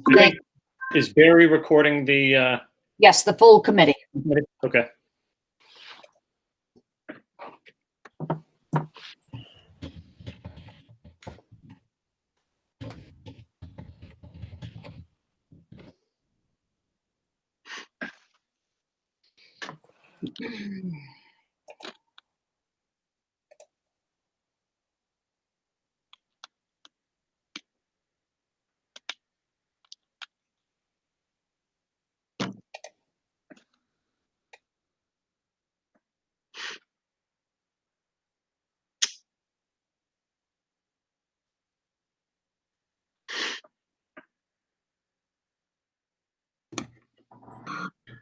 Great. Is Barry recording the? Yes, the full committee. Okay.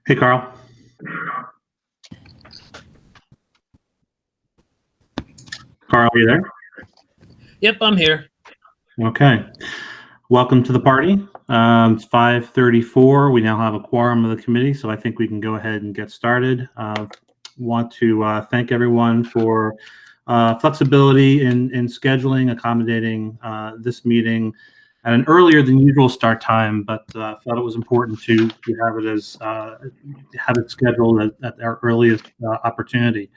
Hey, Carl. Carl, are you there? Yep, I'm here. Okay. Welcome to the party. It's 5:34. We now have a quorum of the committee, so I think we can go ahead and get started. Want to thank everyone for flexibility in scheduling, accommodating this meeting at an earlier than usual start time, but thought it was important to have it as have it scheduled at our earliest opportunity.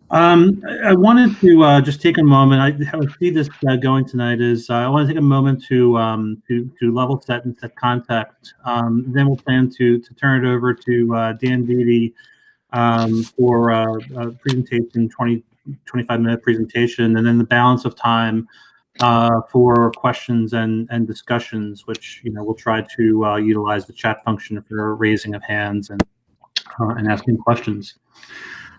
I wanted to just take a moment. I see this going tonight is I want to take a moment to level set and set context. Then we'll plan to turn it over to Dan Beatty for a presentation, 25-minute presentation, and then the balance of time for questions and discussions, which we'll try to utilize the chat function for raising of hands and asking questions.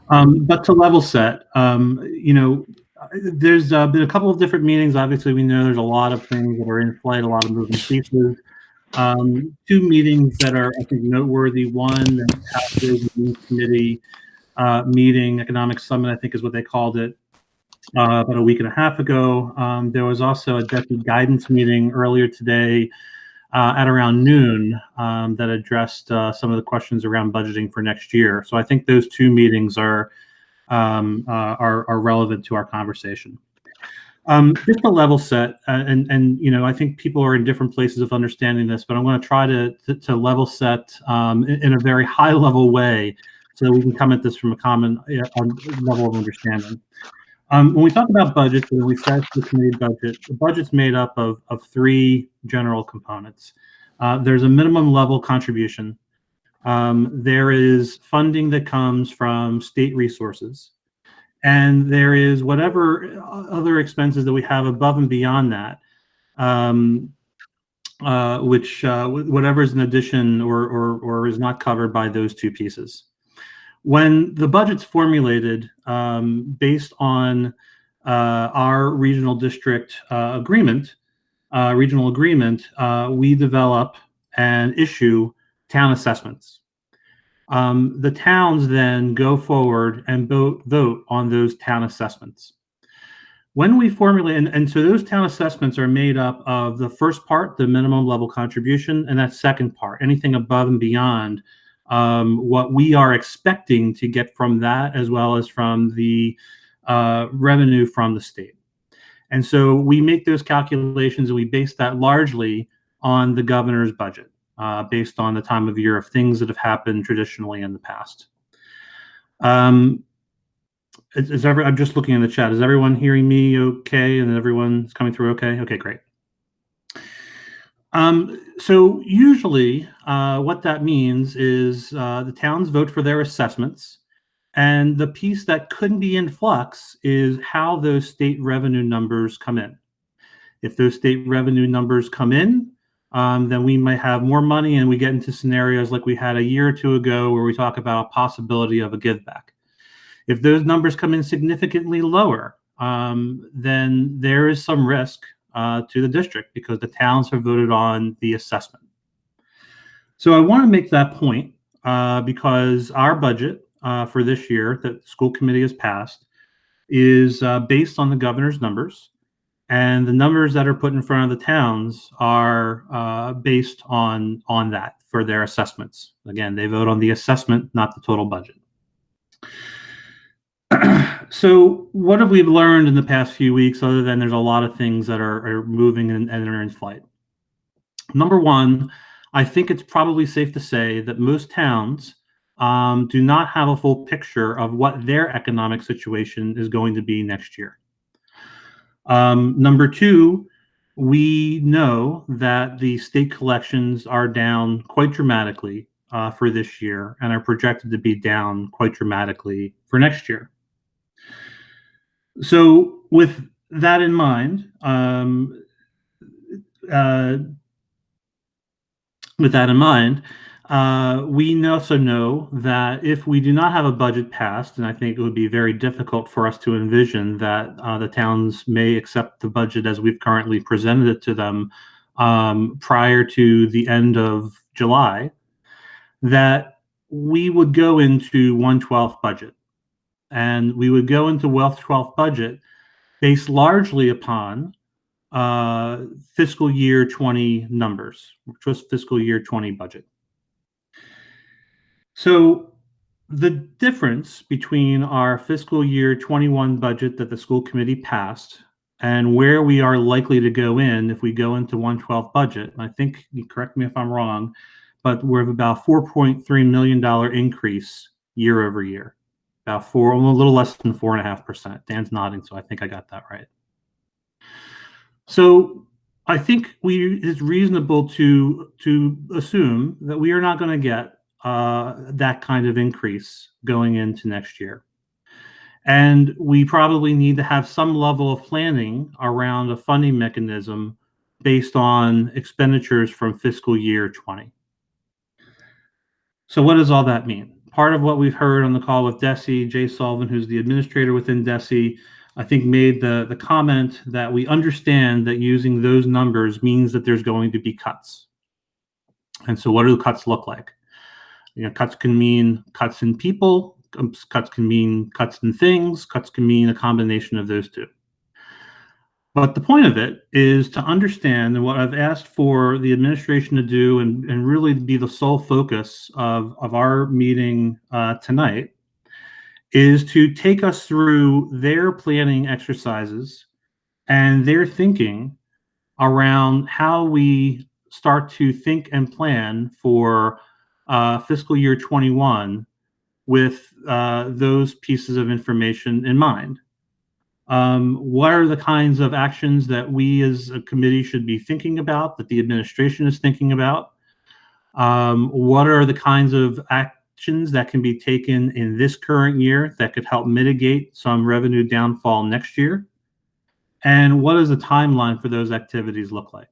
But to level set, there's been a couple of different meetings. Obviously, we know there's a lot of things that are in flight, a lot of moving pieces. Two meetings that are, I think, noteworthy. One, the House Ways and Means Committee meeting, Economic Summit, I think is what they called it, about a week and a half ago. There was also a deputy guidance meeting earlier today at around noon that addressed some of the questions around budgeting for next year. So I think those two meetings are relevant to our conversation. Just a level set, and I think people are in different places of understanding this, but I'm going to try to level set in a very high level way so that we can come at this from a common level of understanding. When we talk about budgets, when we set the committee budget, the budget's made up of three general components. There's a minimum level contribution. There is funding that comes from state resources. And there is whatever other expenses that we have above and beyond that, which whatever is in addition or is not covered by those two pieces. When the budget's formulated based on our regional district regional agreement, we develop and issue town assessments. The towns then go forward and vote on those town assessments. When we formulate, and so those town assessments are made up of the first part, the minimum level contribution, and that second part, anything above and beyond what we are expecting to get from that, as well as from the revenue from the state. And so we make those calculations and we base that largely on the governor's budget, based on the time of year of things that have happened traditionally in the past. I'm just looking in the chat. Is everyone hearing me okay? And everyone's coming through okay? Okay, great. So usually what that means is the towns vote for their assessments, and the piece that couldn't be in flux is how those state revenue numbers come in. If those state revenue numbers come in, then we might have more money, and we get into scenarios like we had a year or two ago where we talk about a possibility of a give back. If those numbers come in significantly lower, then there is some risk to the district because the towns have voted on the assessment. So I want to make that point because our budget for this year that the school committee has passed is based on the governor's numbers, and the numbers that are put in front of the towns are based on that for their assessments. Again, they vote on the assessment, not the total budget. So what have we learned in the past few weeks, other than there's a lot of things that are moving and are in flight? Number one, I think it's probably safe to say that most towns do not have a full picture of what their economic situation is going to be next year. Number two, we know that the state collections are down quite dramatically for this year and are projected to be down quite dramatically for next year. So, with that in mind, uh, we also know that if we do not have a budget passed, and I think it would be very difficult for us to envision that the towns may accept the budget as we've currently presented it to them prior to the end of July, that we would go into 1/12 budget. And we would go into 1/12 budget based largely upon fiscal year 20 numbers, which was fiscal year 20 budget. So the difference between our fiscal year 21 budget that the school committee passed and where we are likely to go in if we go into 1/12 budget, I think, you correct me if I'm wrong, but we're about $4.3 million increase year over year. A little less than 4.5%. Dan's nodding, so I think I got that right. So I think it's reasonable to assume that we are not going to get that kind of increase going into next year. And we probably need to have some level of planning around a funding mechanism based on expenditures from fiscal year 20. So what does all that mean? Part of what we've heard on the call with Desi, Jay Sullivan, who's the administrator within Desi, I think made the comment that we understand that using those numbers means that there's going to be cuts. And so what do the cuts look like? Cuts can mean cuts in people, cuts can mean cuts in things, cuts can mean a combination of those two. But the point of it is to understand, and what I've asked for the administration to do and really be the sole focus of our meeting tonight, is to take us through their planning exercises and their thinking around how we start to think and plan for fiscal year 21 with those pieces of information in mind. What are the kinds of actions that we as a committee should be thinking about, that the administration is thinking about? What are the kinds of actions that can be taken in this current year that could help mitigate some revenue downfall next year? And what does the timeline for those activities look like?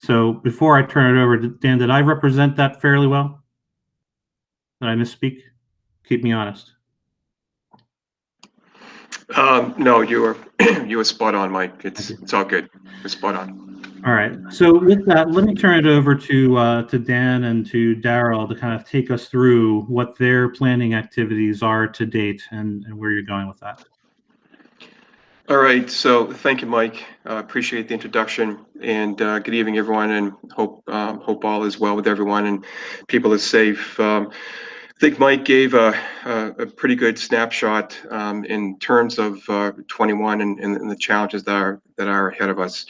So before I turn it over to Dan, did I represent that fairly well? Did I misspeak? Keep me honest. No, you were spot on, Mike. It's all good. You're spot on. All right. So with that, let me turn it over to Dan and to Daryl to kind of take us through what their planning activities are to date and where you're going with that. All right. So thank you, Mike. Appreciate the introduction, and good evening, everyone, and hope all is well with everyone and people are safe. I think Mike gave a pretty good snapshot in terms of 21 and the challenges that are ahead of us.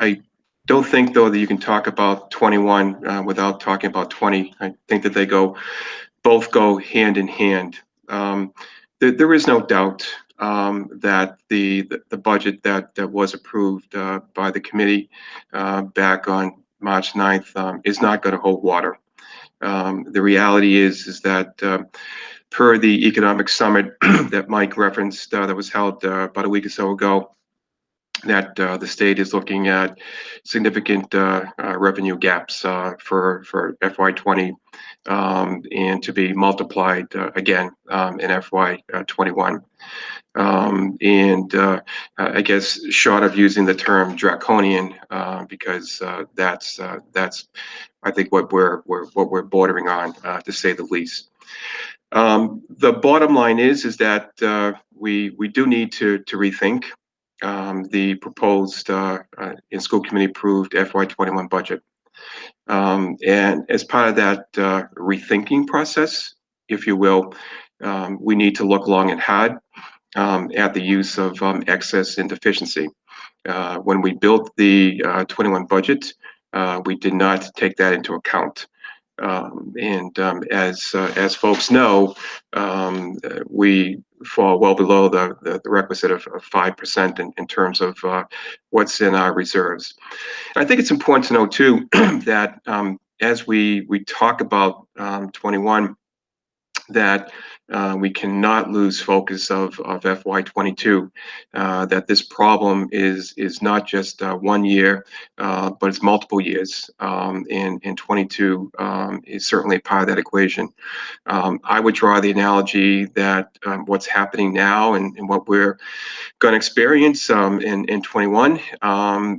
I don't think, though, that you can talk about 21 without talking about 20. I think that they both go hand in hand. There is no doubt that the budget that was approved by the committee back on March 9th is not going to hold water. The reality is that per the economic summit that Mike referenced that was held about a week or so ago, that the state is looking at significant revenue gaps for FY20 and to be multiplied again in FY21. I guess short of using the term draconian, because that's I think what we're bordering on, to say the least. The bottom line is that we do need to rethink the proposed and school committee approved FY21 budget. And as part of that rethinking process, if you will, we need to look long and hard at the use of excess and deficiency. When we built the 21 budget, we did not take that into account. As folks know, we fall well below the requisite of 5% in terms of what's in our reserves. And I think it's important to know too that as we talk about 21, that we cannot lose focus of FY22, that this problem is not just 1 year, but it's multiple years, and 22 is certainly part of that equation. I would draw the analogy that what's happening now and what we're going to experience in 21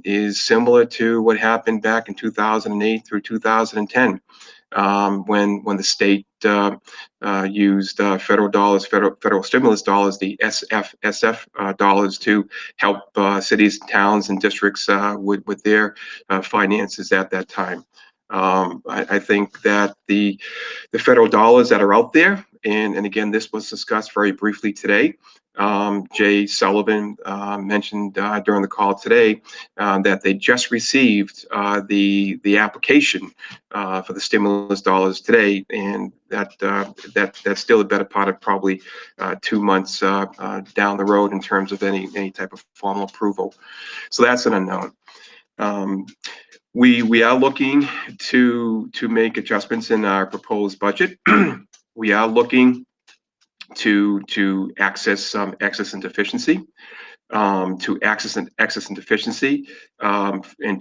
is similar to what happened back in 2008 through 2010. When the state used federal dollars, federal stimulus dollars, the SF dollars to help cities, towns, and districts with their finances at that time. I think that the federal dollars that are out there, and again, this was discussed very briefly today. Jay Sullivan mentioned during the call today that they just received the application for the stimulus dollars today, and that's still a better part of probably 2 months down the road in terms of any type of formal approval. So that's an unknown. We are looking to make adjustments in our proposed budget. We are looking to access some excess and deficiency, and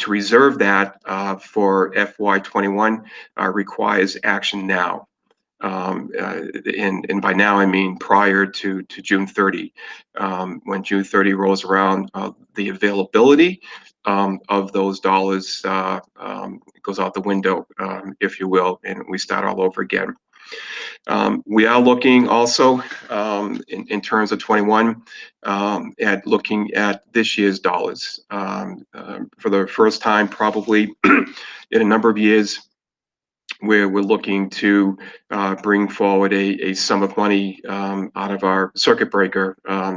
to reserve that for FY21 requires action now. And by now I mean prior to June 30. When June 30 rolls around, the availability of those dollars goes out the window, if you will, and we start all over again. We are looking also in terms of 21 at looking at this year's dollars for the first time probably in a number of years, where we're looking to bring forward a sum of money out of our circuit breaker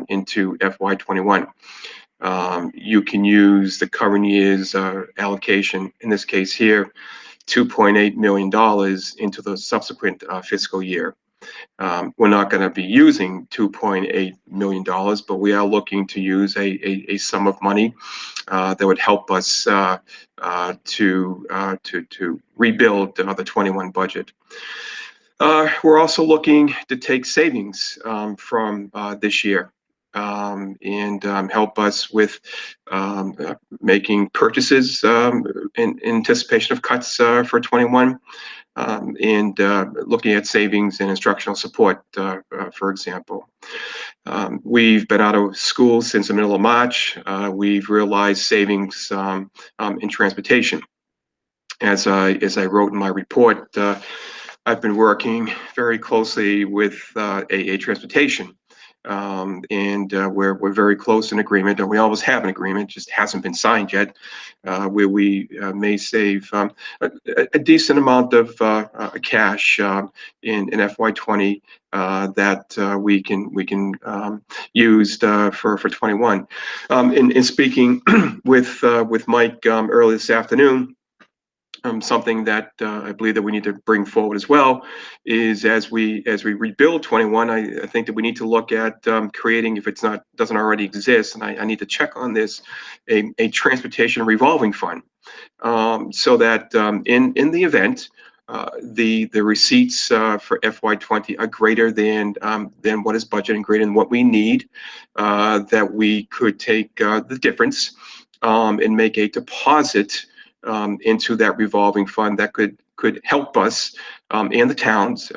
into FY21. You can use the current year's allocation, in this case here, $2.8 million into the subsequent fiscal year. We're not going to be using $2.8 million, but we are looking to use a sum of money that would help us to rebuild the 21 budget. We're also looking to take savings from this year and help us with making purchases in anticipation of cuts for 21. And looking at savings and instructional support, for example. We've been out of school since the middle of March. We've realized savings in transportation. As I wrote in my report, I've been working very closely with AA Transportation. And we're very close in agreement, and we always have an agreement, just hasn't been signed yet, where we may save a decent amount of cash in FY20 that we can use for 21. In speaking with Mike early this afternoon, something that I believe that we need to bring forward as well is as we rebuild 21, I think that we need to look at creating, if it's doesn't already exist, and I need to check on this, a transportation revolving fund, so that in the event the receipts for FY20 are greater than what is budgeted and greater than what we need, that we could take the difference and make a deposit into that revolving fund that could help us and the towns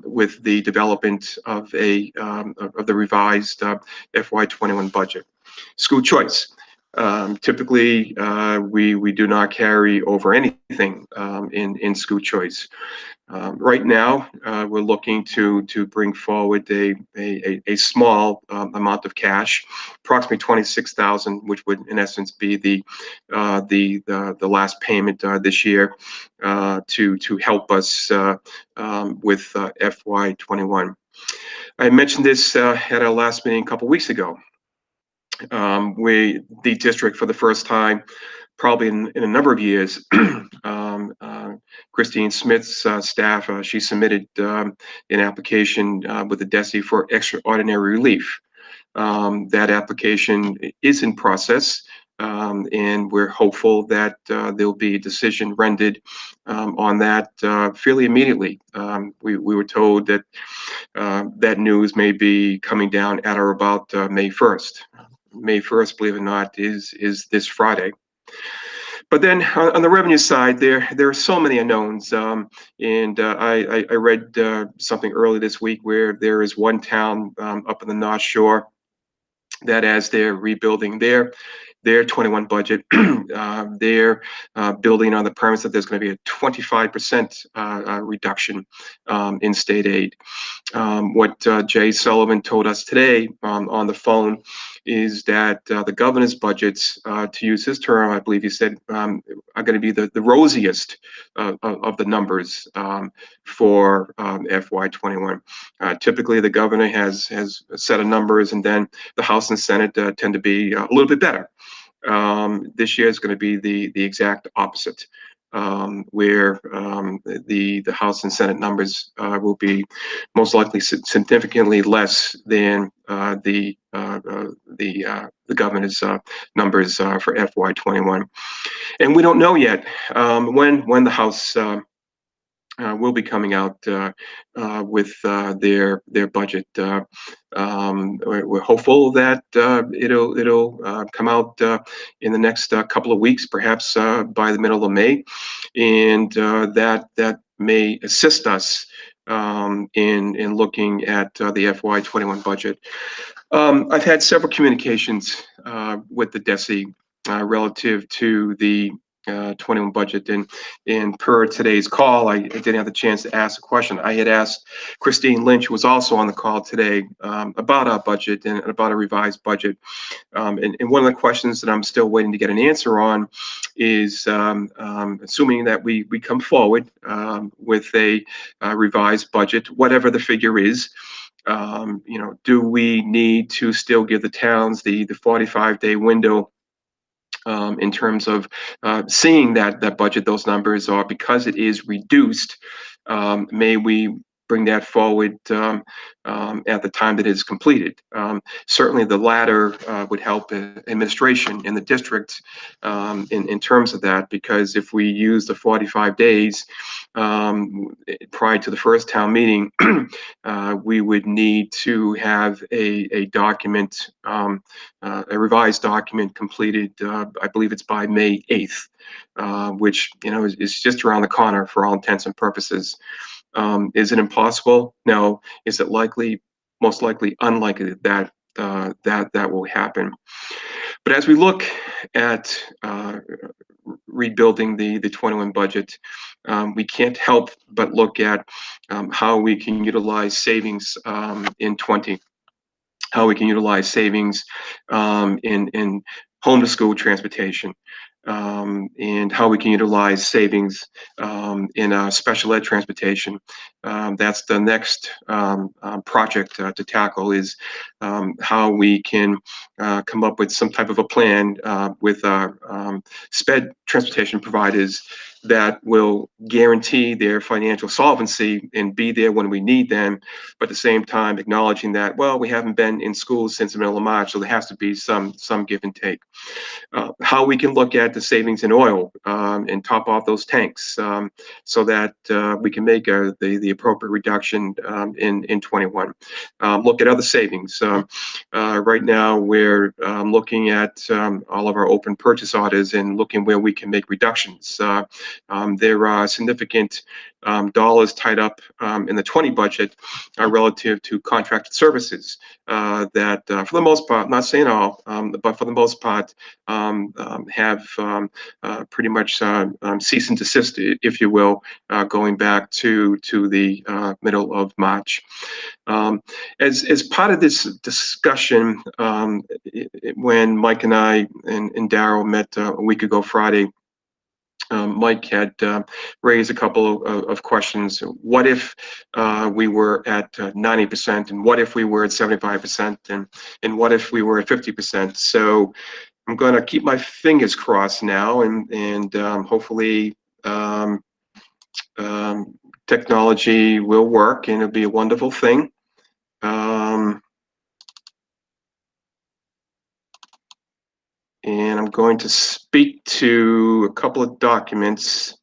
with the development of the revised FY21 budget. School choice. Typically, we do not carry over anything in school choice. Right now, we're looking to bring forward a small amount of cash, approximately $26,000, which would in essence be the last payment this year to help us with FY21. I mentioned this at our last meeting a couple weeks ago. The district for the first time probably in a number of years. Christine Smith's staff, she submitted an application with the DESE for extraordinary relief. That application is in process, and we're hopeful that there'll be a decision rendered on that fairly immediately. We were told that that news may be coming down at or about May 1st. May 1st, believe it or not, is this Friday. But then on the revenue side, there are so many unknowns. And I read something early this week where there is one town up in the North Shore that, as they're rebuilding their 21 budget, they're building on the premise that there's going to be a 25% reduction in state aid. What Jay Sullivan told us today on the phone is that the governor's budgets, to use his term, I believe he said, are going to be the rosiest of the numbers for FY21. Typically, the governor has a set of numbers, and then the House and Senate tend to be a little bit better. This year is going to be the exact opposite, where the House and Senate numbers will be most likely significantly less than the governor's numbers for FY21, and we don't know yet when the House will be coming out with their budget. We're hopeful that it'll come out in the next couple of weeks, perhaps by the middle of May, and that may assist us in looking at the FY21 budget. I've had several communications with the DESE relative to the 21 budget, and per today's call, I didn't have the chance to ask a question. I had asked Christine Lynch, who was also on the call today, about our budget and about a revised budget. And one of the questions that I'm still waiting to get an answer on is, assuming that we come forward with a revised budget, whatever the figure is, do we need to still give the towns the 45-day window in terms of seeing that budget, those numbers, or because it is reduced, may we bring that forward at the time that it is completed? Certainly the latter would help administration in the district in terms of that, because if we use the 45 days prior to the first town meeting, we would need to have a document, a revised document completed, I believe it's by May 8th, which is just around the corner for all intents and purposes. Is it impossible? No. Is it likely? Most likely unlikely that that will happen. But as we look at rebuilding the 21 budget, we can't help but look at how we can utilize savings in 20, how we can utilize savings in home to school transportation, and how we can utilize savings in special ed transportation. That's the next project to tackle, is how we can come up with some type of a plan with our SPED transportation providers that will guarantee their financial solvency and be there when we need them, but at the same time acknowledging that, well, we haven't been in school since the middle of March, so there has to be some give and take. How we can look at the savings in oil and top off those tanks so that we can make the appropriate reduction in 21. Look at other savings. Right now, we're looking at all of our open purchase orders and looking where we can make reductions. There are significant dollars tied up in the 20 budget relative to contracted services that, for the most part, not saying all, but for the most part, have pretty much cease and desist, if you will, going back to the middle of March. As part of this discussion, when Mike and I and Daryl met a week ago Friday, Mike had raised a couple of questions. What if we were at 90%, and what if we were at 75%, and what if we were at 50%? So I'm going to keep my fingers crossed now, and hopefully technology will work, and it'll be a wonderful thing. And I'm going to speak to a couple of documents.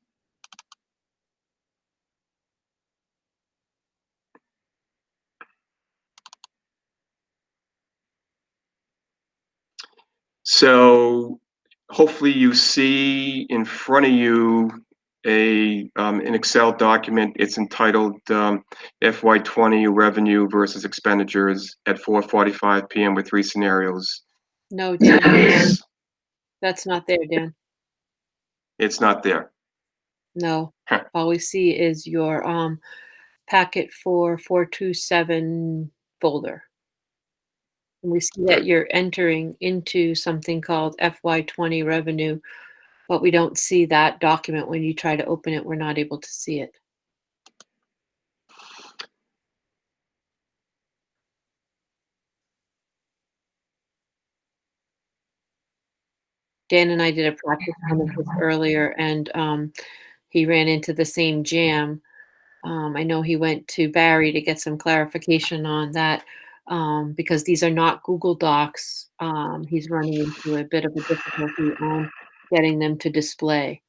So hopefully you see in front of you an Excel document. It's entitled FY20 Revenue versus Expenditures at 4:45 p.m. with 3 scenarios. No, Dan, that's not there, Dan. It's not there. No, Huh. all we see is your packet for 427 folder. And we see that Good. you're entering into something called FY20 revenue, but we don't see that document. When you try to open it, we're not able to see it. Dan and I did a practice run of this earlier, and he ran into the same jam. I know he went to Barry to get some clarification on that because these are not Google Docs. He's running into a bit of a difficulty on getting them to display.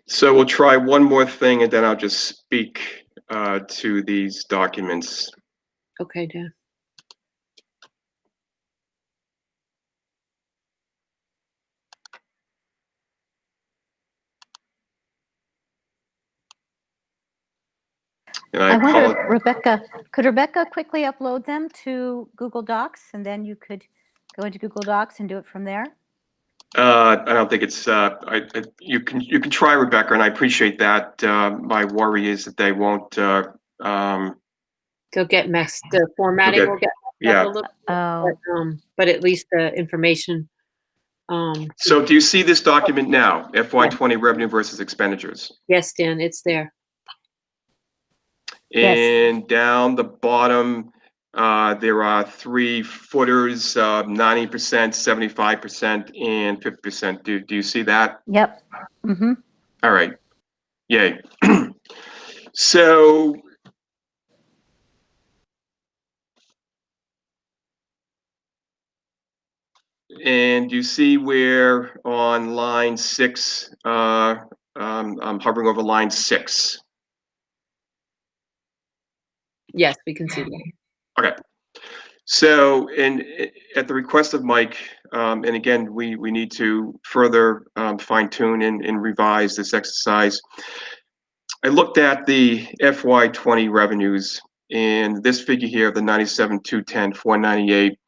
So we'll try one more thing, and then I'll just speak to these documents. Okay, Dan. And I wonder apologize. if could Rebecca quickly upload them to Google Docs, and then you could go into Google Docs and do it from there? I don't think it's. You can try, Rebecca, and I appreciate that. My worry is that they won't. They'll get messed. The formatting will get messed up a little bit, Oh, but at least the information. So do you see this document now? FY20 revenue versus expenditures. Yes, Dan, it's there. Yes. And down the bottom, there are 3 footers: 90%, 75%, and 50%. Do you see that? Yep. Mm-hmm. All right. Yay. So and you see where on line 6, I'm hovering over line 6. Yes, we can see that. Okay. So, at the request of Mike, and again, we need to further fine tune and revise this exercise. I looked at the FY20 revenues, and this figure here of the 97, 210, 498,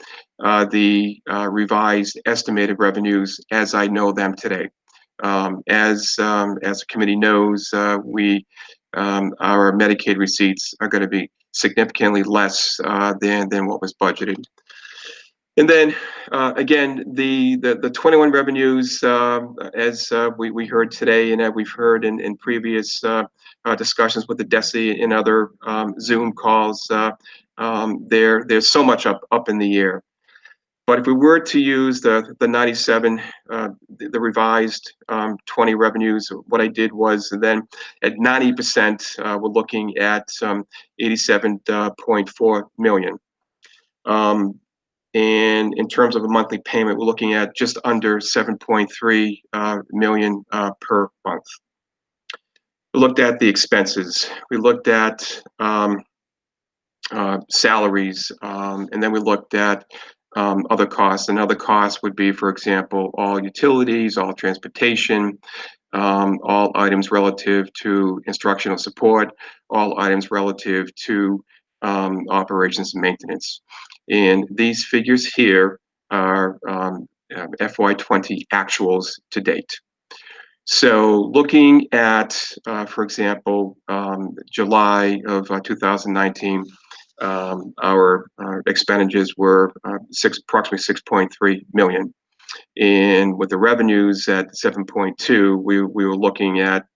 the revised estimated revenues as I know them today. As the committee knows, our Medicaid receipts are going to be significantly less than what was budgeted. And then again, the 21 revenues, as we heard today, and we've heard in previous discussions with the DESI and other Zoom calls, there's so much up in the air. But if we were to use the 97, the revised 20 revenues, what I did was then at 90%, we're looking at 87.4 million. And in terms of a monthly payment, we're looking at just under 7.3 million per month. We looked at the expenses. We looked at salaries, and then we looked at other costs. And other costs would be, for example, all utilities, all transportation, all items relative to instructional support, all items relative to operations and maintenance. And these figures here are FY20 actuals to date. So looking at, for example, July of 2019, our expenditures were approximately 6.3 million. And with the revenues at 7.2, we were looking at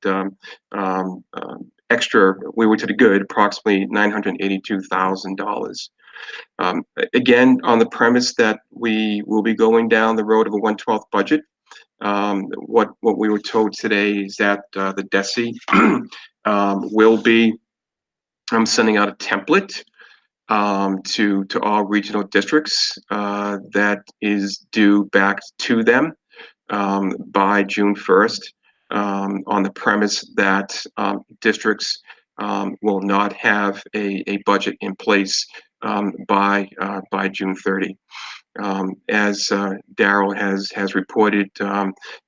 extra, we were to the good, approximately $982,000. Again, on the premise that we will be going down the road of a 1/12 budget, what we were told today is that the DESI will be sending out a template to all regional districts that is due back to them by June 1st, on the premise that districts will not have a budget in place by June 30. As Daryl has reported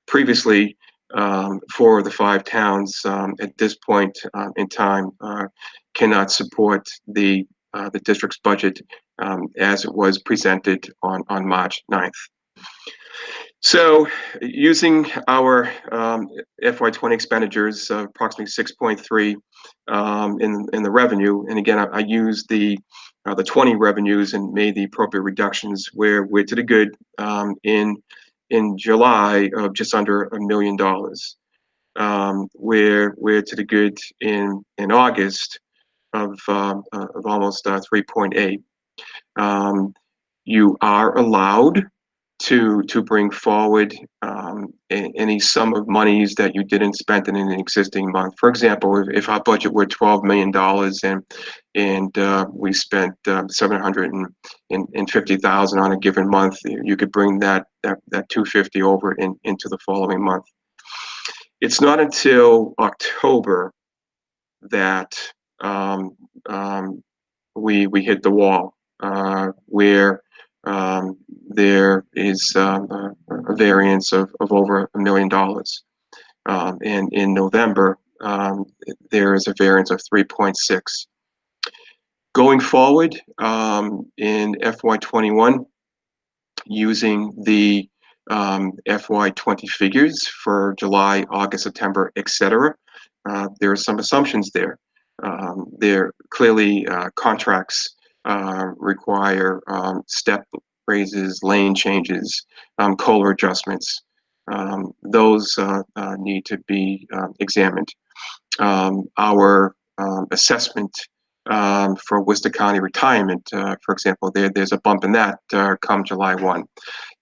previously, 4 of the 5 towns at this point in time cannot support the district's budget as it was presented on March 9th. So, using our FY20 expenditures of approximately 6.3 in the revenue, and again, I used the 20 revenues and made the appropriate reductions where we're to the good in July of just under $1 million. We're to the good in August of almost 3.8. You are allowed to bring forward any sum of monies that you didn't spend in an existing month. For example, if our budget were $12 million and we spent $750,000 on a given month, you could bring that $250 over into the following month. It's not until October that we hit the wall where there is a variance of over $1 million. And in November, there is a variance of 3.6. Going forward in FY21, using the FY20 figures for July, August, September, etc., there are some assumptions there. There clearly contracts require step raises, lane changes, COLA adjustments. Those need to be examined. Our assessment for Worcester County retirement, for example, there's a bump in that come July 1.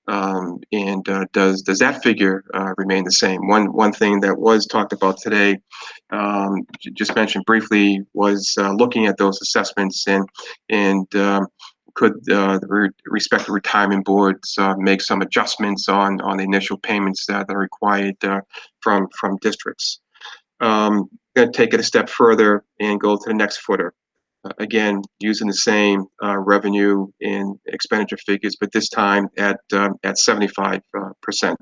And does that figure remain the same? One thing that was talked about today, just mentioned briefly, was looking at those assessments and could the respective retirement boards make some adjustments on the initial payments that are required from districts. Going to take it a step further and go to the next footer. Again, using the same revenue and expenditure figures, but this time at 75%.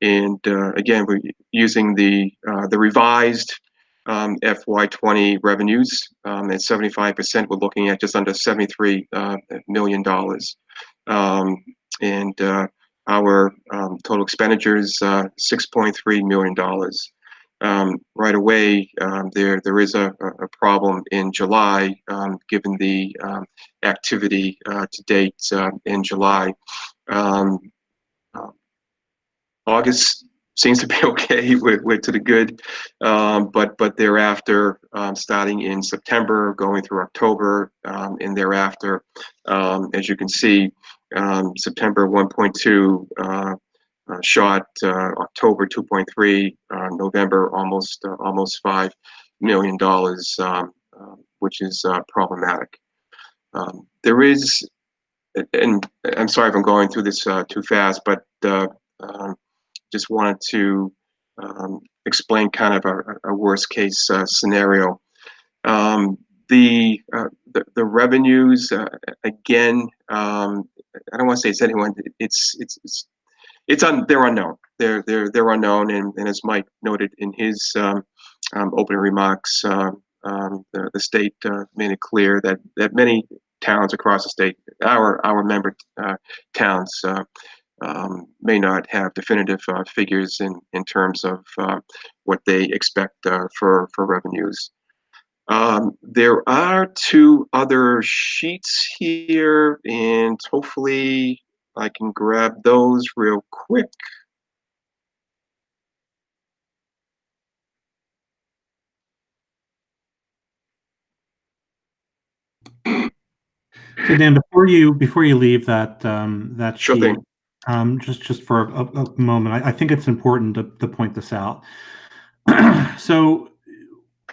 And again, we're using the revised FY20 revenues at 75%. We're looking at just under $73 million. And our total expenditures, $6.3 million. Right away, there is a problem in July, given the activity to date in July. August seems to be okay. We're to the good, but thereafter, starting in September, going through October, and thereafter, as you can see, September 1.2. Shot, October 2.3, November almost $5 million, which is problematic. There is, and I'm sorry if I'm going through this too fast, but just wanted to explain kind of a worst case scenario. The revenues, again, I don't want to say it's anyone. They're unknown. They're unknown, and as Mike noted in his opening remarks, the state made it clear that many towns across the state, our member towns, may not have definitive figures in terms of what they expect for revenues. There are 2 other sheets here, and hopefully I can grab those real quick. So Dan, before you leave that Sure sheet, thing. just for a moment, I think it's important to point this out. So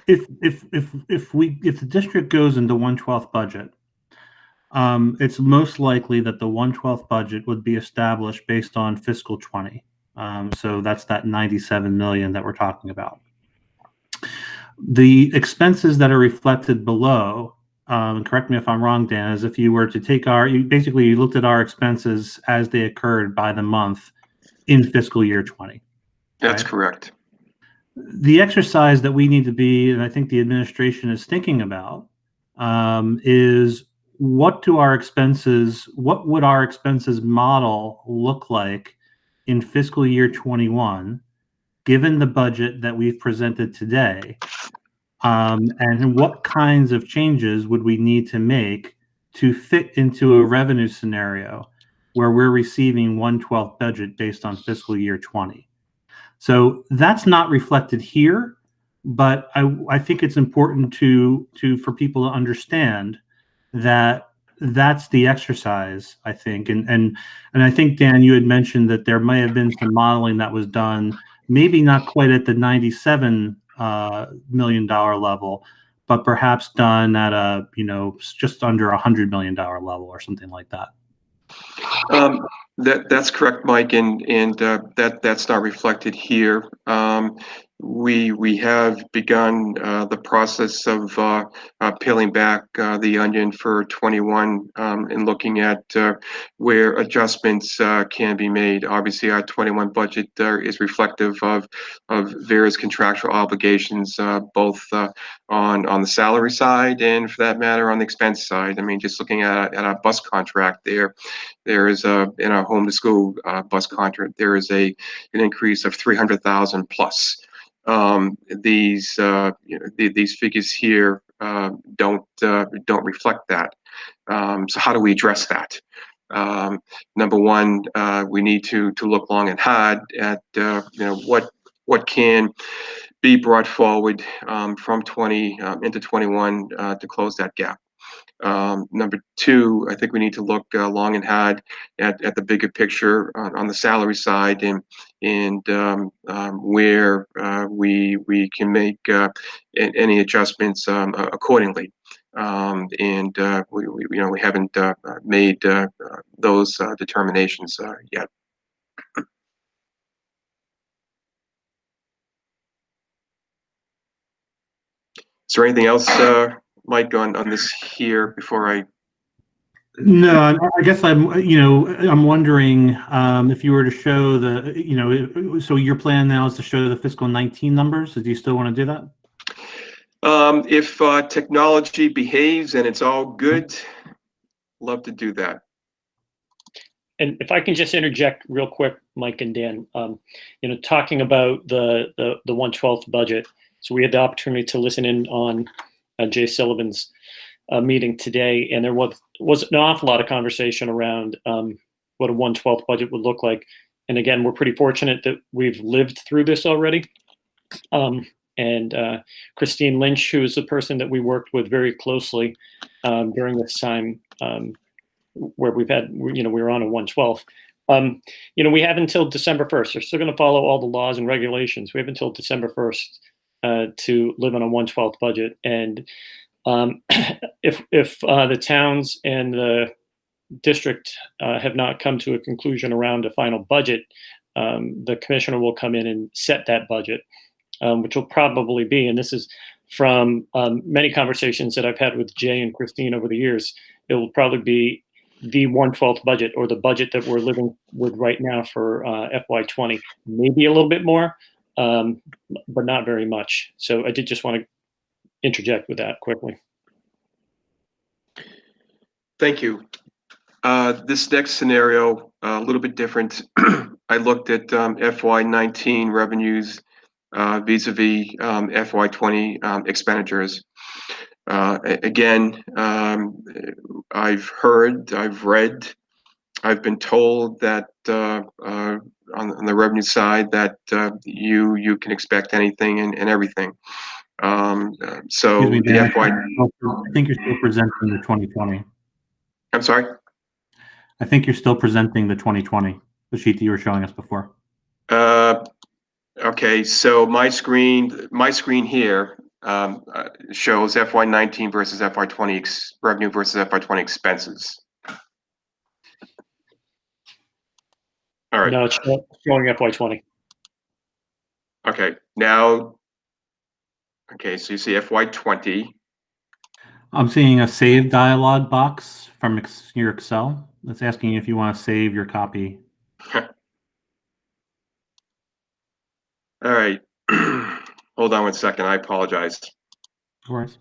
if the district goes into 1/12 budget, it's most likely that the 1/12 budget would be established based on fiscal 20. So that's that 97 million that we're talking about. The expenses that are reflected below, correct me if I'm wrong, Dan, is if you were to take you looked at our expenses as they occurred by the month in fiscal year 20. That's right? correct. The exercise that we need to be, and I think the administration is thinking about, is what would our expenses model look like in fiscal year 21, given the budget that we've presented today? And what kinds of changes would we need to make to fit into a revenue scenario where we're receiving 1/12 budget based on fiscal year 20? So that's not reflected here, but I think it's important for people to understand that that's the exercise, I think. And I think, Dan, you had mentioned that there may have been some modeling that was done, maybe not quite at the $97 million level, but perhaps done at just under $100 million level or something like that. That's correct, Mike, and that's not reflected here. We have begun the process of peeling back the onion for 21 and looking at where adjustments can be made. Obviously, our 21 budget is reflective of various contractual obligations, both on the salary side and, for that matter, on the expense side. I mean, just looking at our bus contract there is in our home to school bus contract, there is an increase of 300,000 plus. These figures here don't reflect that. So how do we address that? Number one, we need to look long and hard at what can be brought forward from 20 into 21 to close that gap. Number two, I think we need to look long and hard at the bigger picture on the salary side and where we can make any adjustments accordingly. We haven't made those determinations yet. Is there anything else, Mike, on this here before I? No, I guess I'm wondering if you were to show so your plan now is to show the fiscal 19 numbers. Do you still want to do that? If technology behaves and it's all good, love to do that. And if I can just interject real quick, Mike and Dan, talking about the 1/12 budget. So we had the opportunity to listen in on Jay Sullivan's meeting today, and there was an awful lot of conversation around what a 1/12 budget would look like. And again, we're pretty fortunate that we've lived through this already. And Christine Lynch, who is the person that we worked with very closely during this time, where we were on a 1/12. We have until December 1st. We're still going to follow all the laws and regulations. We have until December 1st to live on a 1/12 budget. And if the towns and the district have not come to a conclusion around a final budget, the commissioner will come in and set that budget, which will probably be, and this is from many conversations that I've had with Jay and Christine over the years, it will probably be the 1/12 budget, or the budget that we're living with right now for FY20. Maybe a little bit more, but not very much. So I did just want to interject with that quickly. Thank you. This next scenario, a little bit different. I looked at FY19 revenues vis-a-vis FY20 expenditures. Again, I've heard, I've read, I've been told that on the revenue side that you can expect anything and everything. So Excuse me, the Dan, FY. I think you're still presenting the 2020. I'm sorry? I think you're still presenting the 2020, the sheet that you were showing us before. Okay, so my screen here shows FY19 versus FY20 revenue versus FY20 expenses. All right. No, it's showing FY20. Okay, now, okay, so you see FY20. I'm seeing a save dialog box from your Excel that's asking you if you want to save your copy. All right. Hold on one second. I apologize. Of course.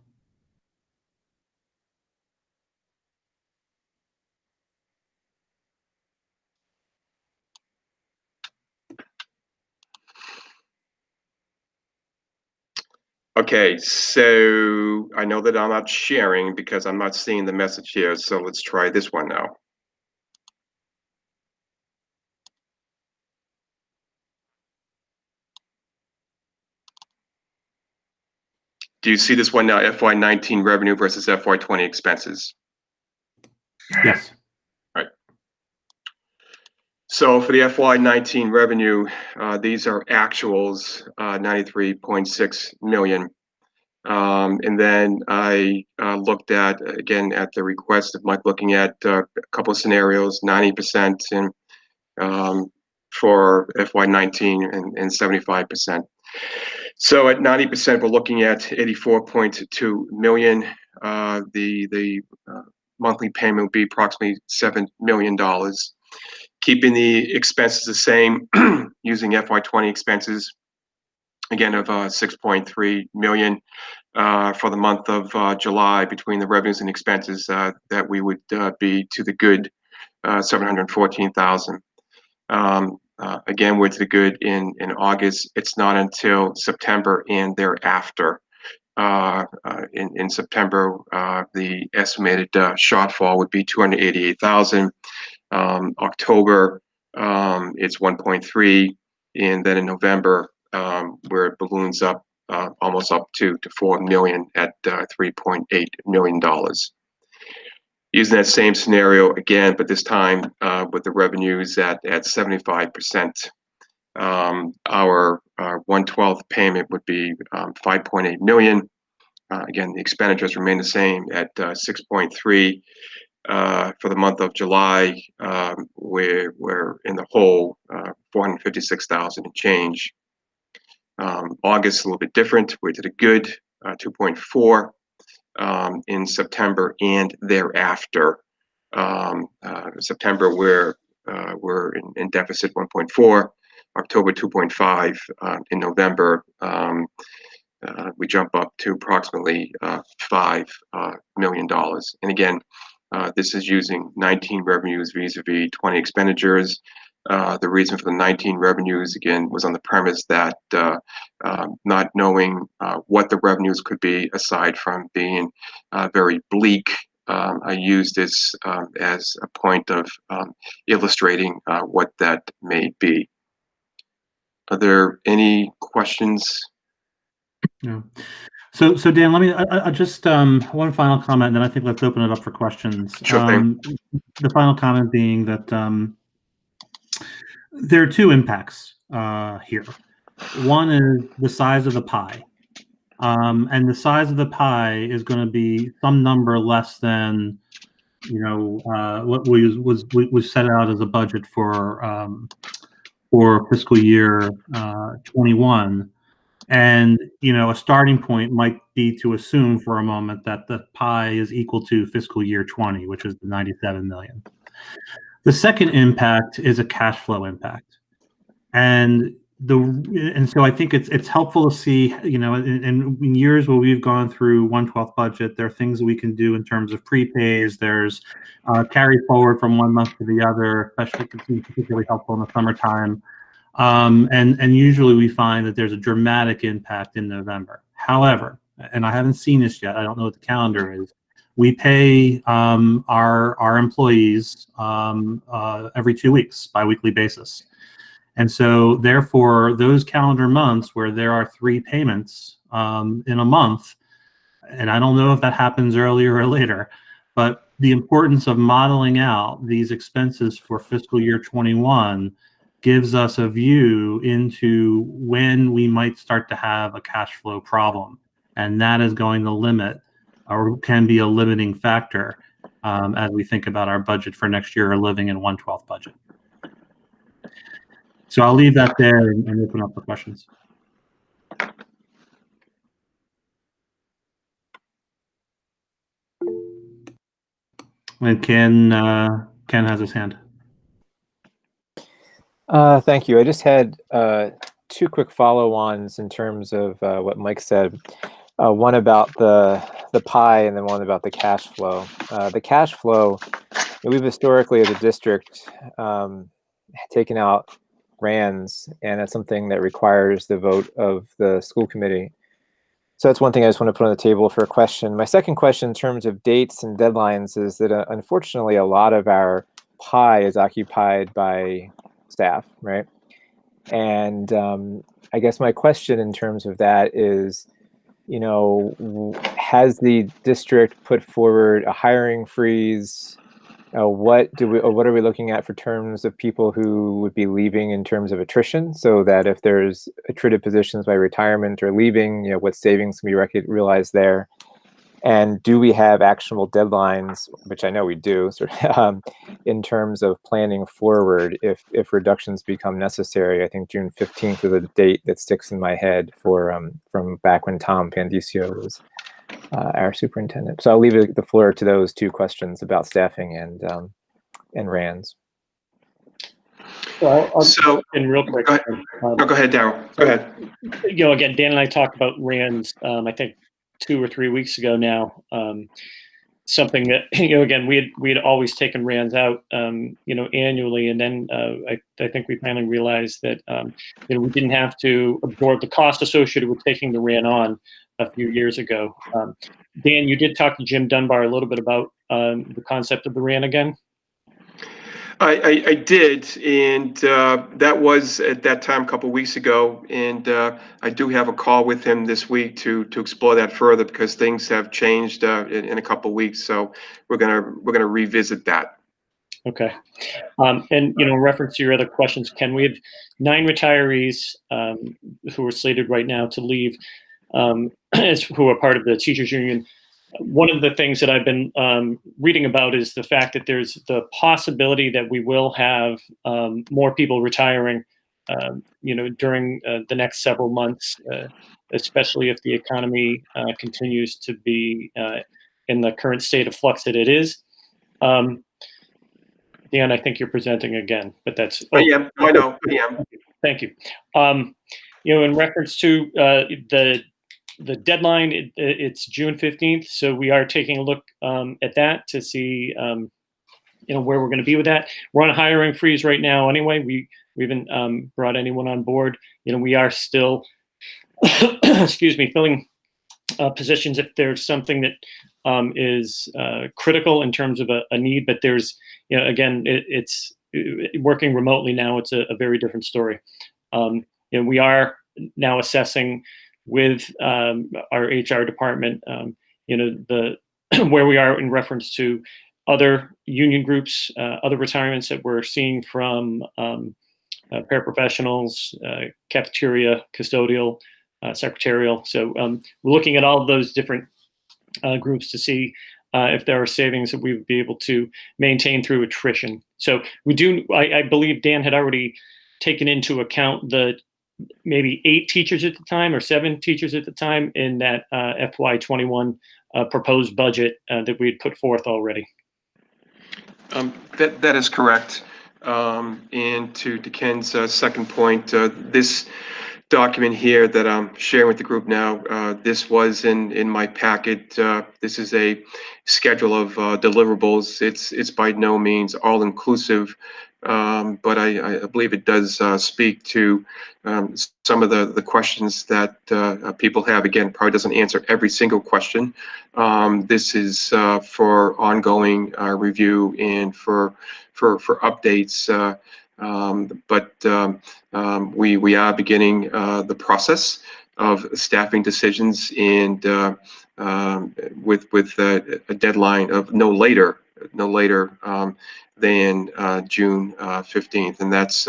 Okay, so I know that I'm not sharing because I'm not seeing the message here. So let's try this one now. Do you see this one now? FY19 revenue versus FY20 expenses. Yes. Right. So for the FY19 revenue, these are actuals, 93.6 million. And then I looked at, again, at the request of Mike, looking at a couple of scenarios, 90% and for FY19 and 75%. So at 90%, we're looking at 84.2 million. The monthly payment would be approximately $7 million. Keeping the expenses the same, using FY20 expenses, again, of 6.3 million. For the month of July, between the revenues and expenses, that we would be to the good 714,000. Again, we're to the good in August. It's not until September and thereafter. In September, the estimated shortfall would be 288,000. October, it's 1.3, and then in November, where it balloons up almost up to 4 million at $3.8 million. Using that same scenario again, but this time with the revenues at 75%, our 1/12 payment would be 5.8 million. Again, the expenditures remain the same at 6.3. For the month of July, we're in the hole, 456,000 and change. August a little bit different. We're to the good, 2.4. In September and thereafter. September we're in deficit 1.4. October 2.5. In November we jump up to approximately $5 million. And again, this is using 19 revenues vis-a-vis 20 expenditures. The reason for the 19 revenues, again, was on the premise that not knowing what the revenues could be, aside from being very bleak, I use this as a point of illustrating what that may be. Are there any questions? No. So Dan, let me just one final comment, and then I think let's open it up for questions. Sure thing. The final comment being that there are two impacts here. One is the size of the pie, and the size of the pie is going to be some number less than what was set out as a budget for fiscal year 21. And a starting point might be to assume for a moment that the pie is equal to fiscal year 20, which is the 97 million. The second impact is a cash flow impact, and so I think it's helpful to see, in years where we've gone through 1/12 budget, there are things that we can do in terms of prepays. There's carry forward from one month to the other, especially particularly helpful in the summertime. And usually we find that there's a dramatic impact in November. However, and I haven't seen this yet, I don't know what the calendar is. We pay our employees every 2 weeks, bi-weekly basis. And so therefore, those calendar months where there are 3 payments in a month, and I don't know if that happens earlier or later, but the importance of modeling out these expenses for fiscal year 21 gives us a view into when we might start to have a cash flow problem. And that is going to limit, or can be a limiting factor as we think about our budget for next year or living in 1/12 budget. So I'll leave that there and open up for questions. And Ken has his hand. Thank you. I just had two quick follow-ons in terms of what Mike said. One about the pie, and then one about the cash flow. The cash flow, we've historically as a district taken out RANs, and that's something that requires the vote of the school committee. So that's one thing I just want to put on the table for a question. My second question in terms of dates and deadlines is that unfortunately a lot of our pie is occupied by staff, right? And I guess my question in terms of that is, you know, has the district put forward a hiring freeze? What are we looking at for terms of people who would be leaving in terms of attrition, so that if there's attrited positions by retirement or leaving, you know, what savings can be realized there? And do we have actionable deadlines, which I know we do, in terms of planning forward if reductions become necessary? I think June 15th is a date that sticks in my head for from back when Tom Pandisio was our superintendent. So I'll leave the floor to those two questions about staffing and RANs. Well, So, and real quick, go ahead, Darryl. Go ahead. You know, again, Dan and I talked about RANs, I think 2 or 3 weeks ago now. Something that, you know, again, we had always taken RANs out, you know, annually, and then I think we finally realized that you know, we didn't have to absorb the cost associated with taking the RAN on a few years ago. Dan, you did talk to Jim Dunbar a little bit about the concept of the RAN again. I did, and that was at that time a couple of weeks ago, and I do have a call with him this week to explore that further, because things have changed in a couple of weeks. So we're gonna revisit that. Okay. And you know, in reference to your other questions, Ken, we have 9 retirees who are slated right now to leave, who are part of the teachers union. One of the things that I've been reading about is the fact that there's the possibility that we will have more people retiring, you know, during the next several months, especially if the economy continues to be in the current state of flux that it is. Dan, I think you're presenting again, but that's. Oh, yeah, I know. Yeah. Thank you. You know, in reference to the deadline, it's June 15th, so we are taking a look at that to see, you know, where we're going to be with that. We're on a hiring freeze right now anyway. We haven't brought anyone on board. You know, we are still, excuse me, filling positions if there's something that is critical in terms of a need, but there's, you know, again, it's working remotely now. It's a very different story. You know, we are now assessing with our HR department, you know, the where we are in reference to other union groups, other retirements that we're seeing from paraprofessionals, cafeteria, custodial, secretarial. So we're looking at all of those different groups to see if there are savings that we would be able to maintain through attrition. So we do, I believe Dan had already taken into account the maybe 8 teachers at the time or 7 teachers at the time in that FY21 proposed budget that we had put forth already. That is correct. And to Ken's second point, this document here that I'm sharing with the group now, this was in my packet. This is a schedule of deliverables. It's by no means all inclusive, but I believe it does speak to some of the questions that people have. Again, probably doesn't answer every single question. This is for ongoing review and for updates. But we are beginning the process of staffing decisions, and with a deadline of no later no later than June 15th, and that's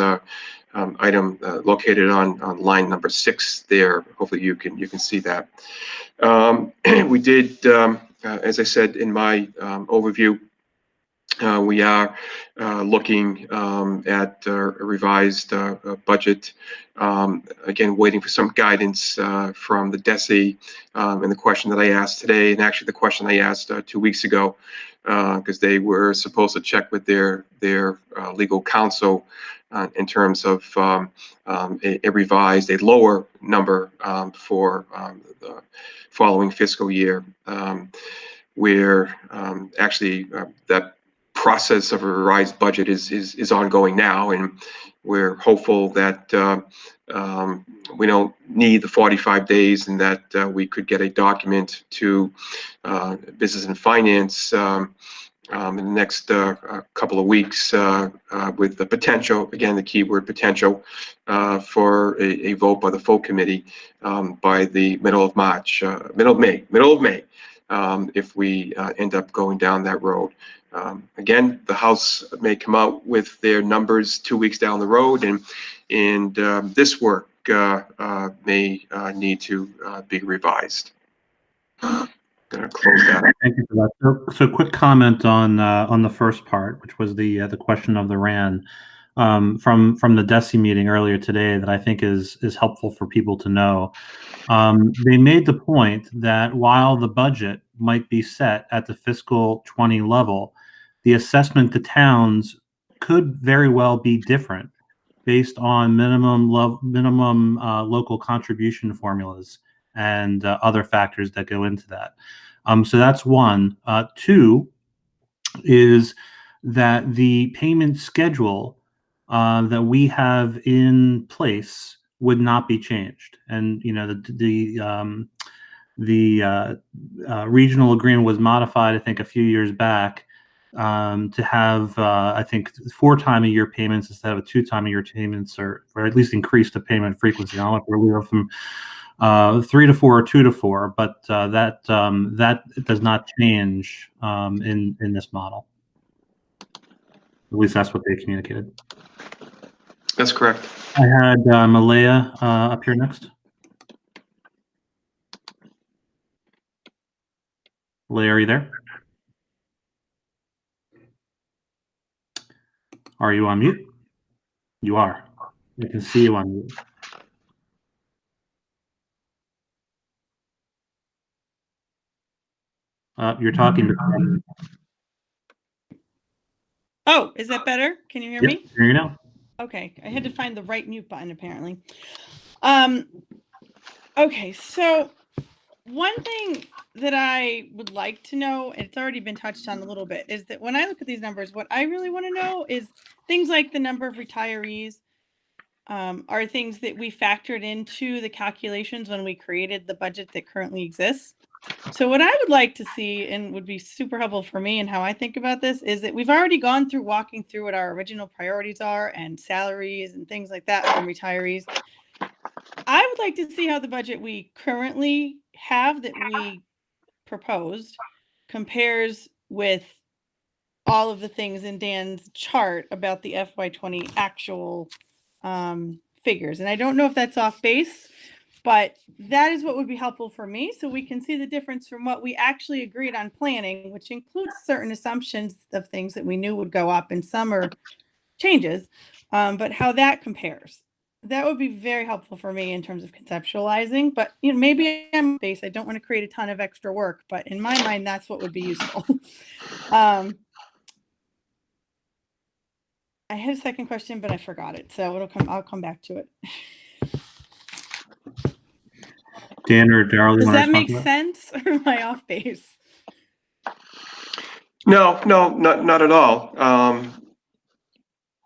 item located on line number 6 there. Hopefully you can see that. We did, as I said in my overview, we are looking at a revised budget. Again, waiting for some guidance from the DESE and the question that I asked today, and actually the question I asked 2 weeks ago, because they were supposed to check with their legal counsel in terms of a revised, a lower number for the following fiscal year, where actually that process of a revised budget is ongoing now, and we're hopeful that we don't need the 45 days, and that we could get a document to Business and Finance in the next couple of weeks with the potential, again, the keyword potential, for a vote by the full committee by the middle of March, middle of May, if we end up going down that road. Again, the House may come out with their numbers 2 weeks down the road, and this work may need to be revised. Gonna close that. Thank you for that. So quick comment on the first part, which was the question of the RAN from the DESE meeting earlier today, that I think is helpful for people to know. They made the point that while the budget might be set at the fiscal 20 level, the assessment to towns could very well be different based on minimum local contribution formulas and other factors that go into that. So that's one. Two is that the payment schedule that we have in place would not be changed. And the regional agreement was modified, I think, a few years back to have, I think, 4 time-a-year payments instead of 2 time-a-year payments, or at least increase the payment frequency. I don't know if we're from 3 to 4 or 2 to 4, but that does not change in this model. At least that's what they communicated. That's correct. I had Malaya up here next. Malaya, are you there? Are you on mute? You are. I can see you on mute. You're talking to. Oh, is that better? Can you hear Yep, me? hear you now. Okay, I had to find the right mute button apparently. Okay, so one thing that I would like to know, and it's already been touched on a little bit, is that when I look at these numbers, what I really want to know is things like the number of retirees are things that we factored into the calculations when we created the budget that currently exists. So what I would like to see, and would be super helpful for me and how I think about this, is that we've already gone through walking through what our original priorities are and salaries and things like that from retirees. I would like to see how the budget we currently have that we proposed compares with all of the things in Dan's chart about the FY20 actual figures. And I don't know if that's off base, but that is what would be helpful for me, so we can see the difference from what we actually agreed on planning, which includes certain assumptions of things that we knew would go up and some are changes, but how that compares. That would be very helpful for me in terms of conceptualizing, but maybe I'm base. I don't want to create a ton of extra work, but in my mind, that's what would be useful. I had a second question, but I forgot it, so I'll come back to it. Dan or Daryl, does that make sense, or am I off base? No, not at all.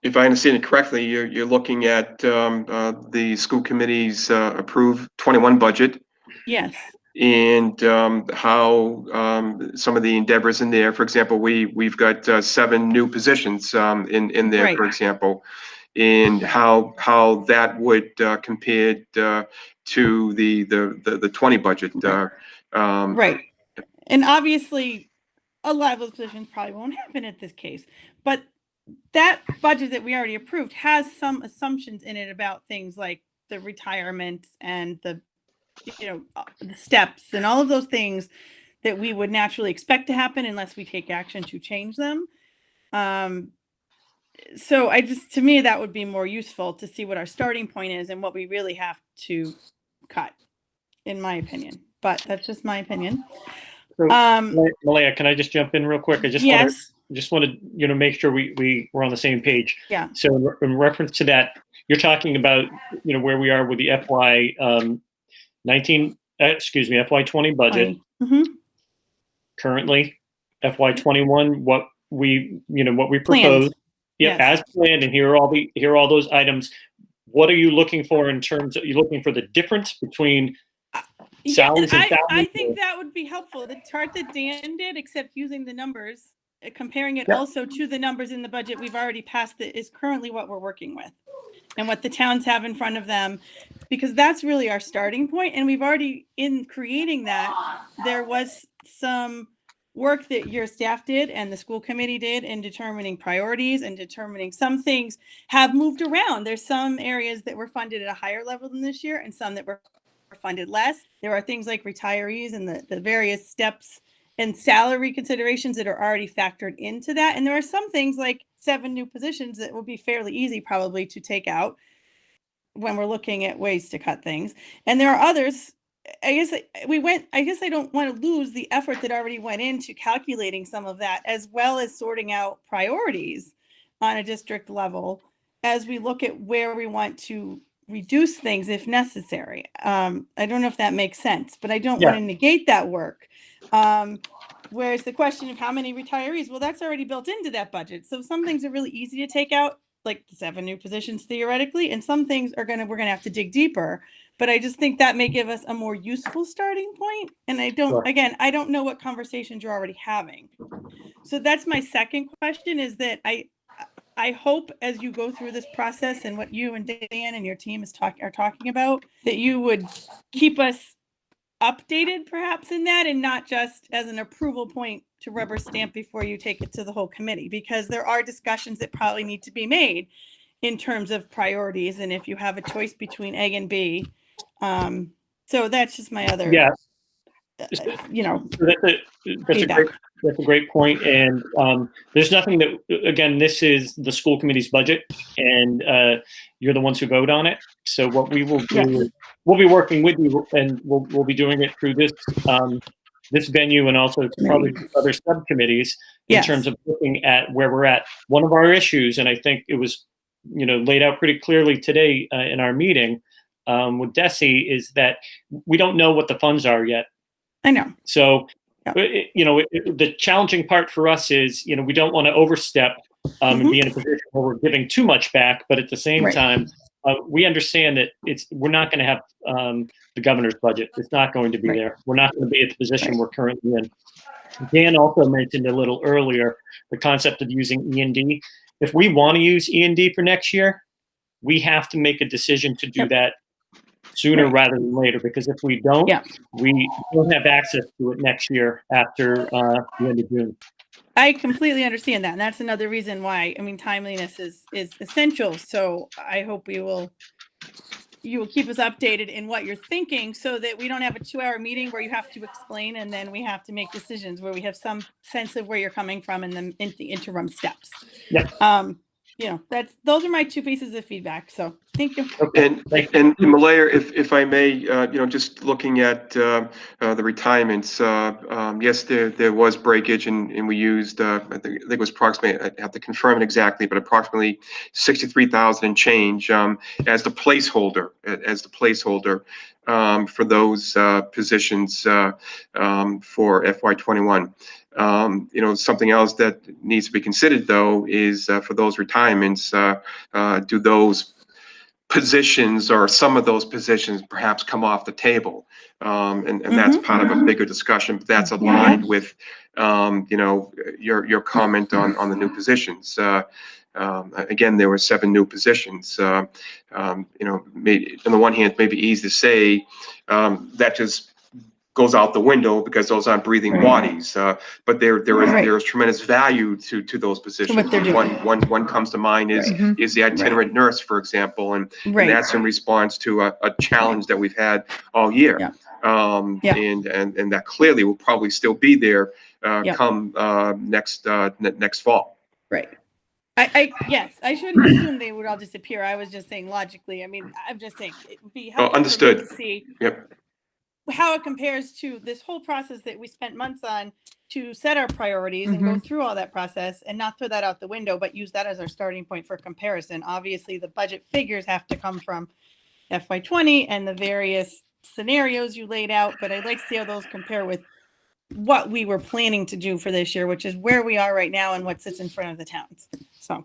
If I understand it correctly, you're looking at the school committee's approved 21 budget. Yes. And how some of the endeavors in there. For example, we've got 7 new positions in there, right, for example, and how that would compare to the 20 budget. Right. And obviously, a lot of those positions probably won't happen at this case. But that budget that we already approved has some assumptions in it about things like the retirement and the the steps and all of those things that we would naturally expect to happen unless we take action to change them. So to me, that would be more useful to see what our starting point is and what we really have to cut, in my opinion. But that's just my opinion. So, Malaya, can I just jump in real quick? I just want to make sure we're on the same page. Yeah. So in reference to that, you're talking about where we are with the FY 20 budget. Mm-hmm. Currently, FY 21, what we proposed, as planned, and here are all those items. What are you looking for in terms of, looking for the difference between salaries and salaries? I think that would be helpful. The chart that Dan did, except using the numbers, comparing it also to the numbers in the budget we've already passed, that is currently what we're working with and what the towns have in front of them, because that's really our starting point. And we've already, in creating that, there was some work that your staff did and the school committee did in determining priorities and determining some things have moved around. There's some areas that were funded at a higher level than this year and some that were funded less. There are things like retirees and the various steps and salary considerations that are already factored into that. And there are some things like 7 new positions that will be fairly easy probably to take out when we're looking at ways to cut things. And there are others, I guess I don't want to lose the effort that already went into calculating some of that, as well as sorting out priorities on a district level as we look at where we want to reduce things if necessary. I don't know if that makes sense, but I don't want to negate that work. Whereas the question of how many retirees, well, that's already built into that budget. So some things are really easy to take out, like the 7 new positions theoretically, and some things we're gonna have to dig deeper. But I just think that may give us a more useful starting point. And I don't know what conversations you're already having. So that's my second question, is that I hope as you go through this process and what you and Dan and your team are talking about, that you would keep us updated perhaps in that, and not just as an approval point to rubber stamp before you take it to the whole committee, because there are discussions that probably need to be made in terms of priorities and if you have a choice between A and B. So that's just my other that's a great point. And there's nothing that, again, this is the school committee's budget, and you're the ones who vote on it. So what we will do is we'll be working with you, and we'll be doing it through this this venue and also probably other subcommittees in terms of looking at where we're at. One of our issues, and I think it was laid out pretty clearly today in our meeting with Desi, is that we don't know what the funds are yet. I know. So, the challenging part for us is, we don't want to overstep and be in a position where we're giving too much back, but at the same time, we understand that we're not going to have the governor's budget. It's not going to be there. We're not going to be at the position we're currently in. Dan also mentioned a little earlier the concept of using E&D. If we want to use E&D for next year, we have to make a decision to do that sooner rather than later, because if we don't, we don't have access to it next year after the end of June. I completely understand that, and that's another reason why, timeliness is essential. So I hope you will keep us updated in what you're thinking, so that we don't have a 2-hour meeting where you have to explain and then we have to make decisions, where we have some sense of where you're coming from in the interim steps. Those are my 2 pieces of feedback. So thank you. And Malaya, if I may, just looking at the retirements, yes, there was breakage, and we used I think it was approximately, I have to confirm it exactly, but approximately 63,000 and change as the placeholder for those positions for FY21. Something else that needs to be considered, though, is for those retirements, do those positions or some of those positions perhaps come off the table? And that's part of a bigger discussion, but that's aligned with, your comment on the new positions. Again, there were 7 new positions. On the one hand, maybe easy to say, that just goes out the window because those aren't breathing bodies. But there's tremendous value to those positions. what they're doing. One comes to mind is the itinerant nurse, for example, and that's in response to a challenge that we've had all year. And that clearly will probably still be there come next fall. Right. Yes, I shouldn't assume they would all disappear. I was just saying logically. I mean, I'm just saying it would be helpful understood. for me to see how it compares to this whole process that we spent months on to set our priorities and go through all that process, and not throw that out the window, but use that as our starting point for comparison. Obviously, the budget figures have to come from FY20 and the various scenarios you laid out, but I'd like to see how those compare with what we were planning to do for this year, which is where we are right now and what sits in front of the towns. So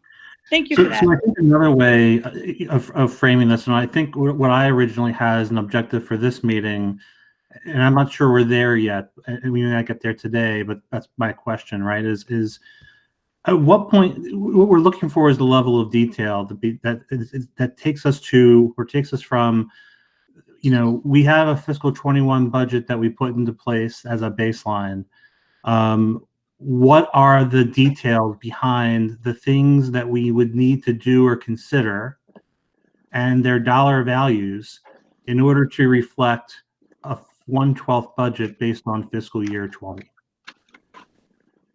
thank you for that. So I think another way of framing this, and I think what I originally had as an objective for this meeting, and I'm not sure we're there yet, and we may not get there today, but that's my question, right, is at what point, what we're looking for is the level of detail that takes us to, or takes us from, we have a fiscal 21 budget that we put into place as a baseline. What are the details behind the things that we would need to do or consider and their dollar values in order to reflect a 1/12 budget based on fiscal year 20?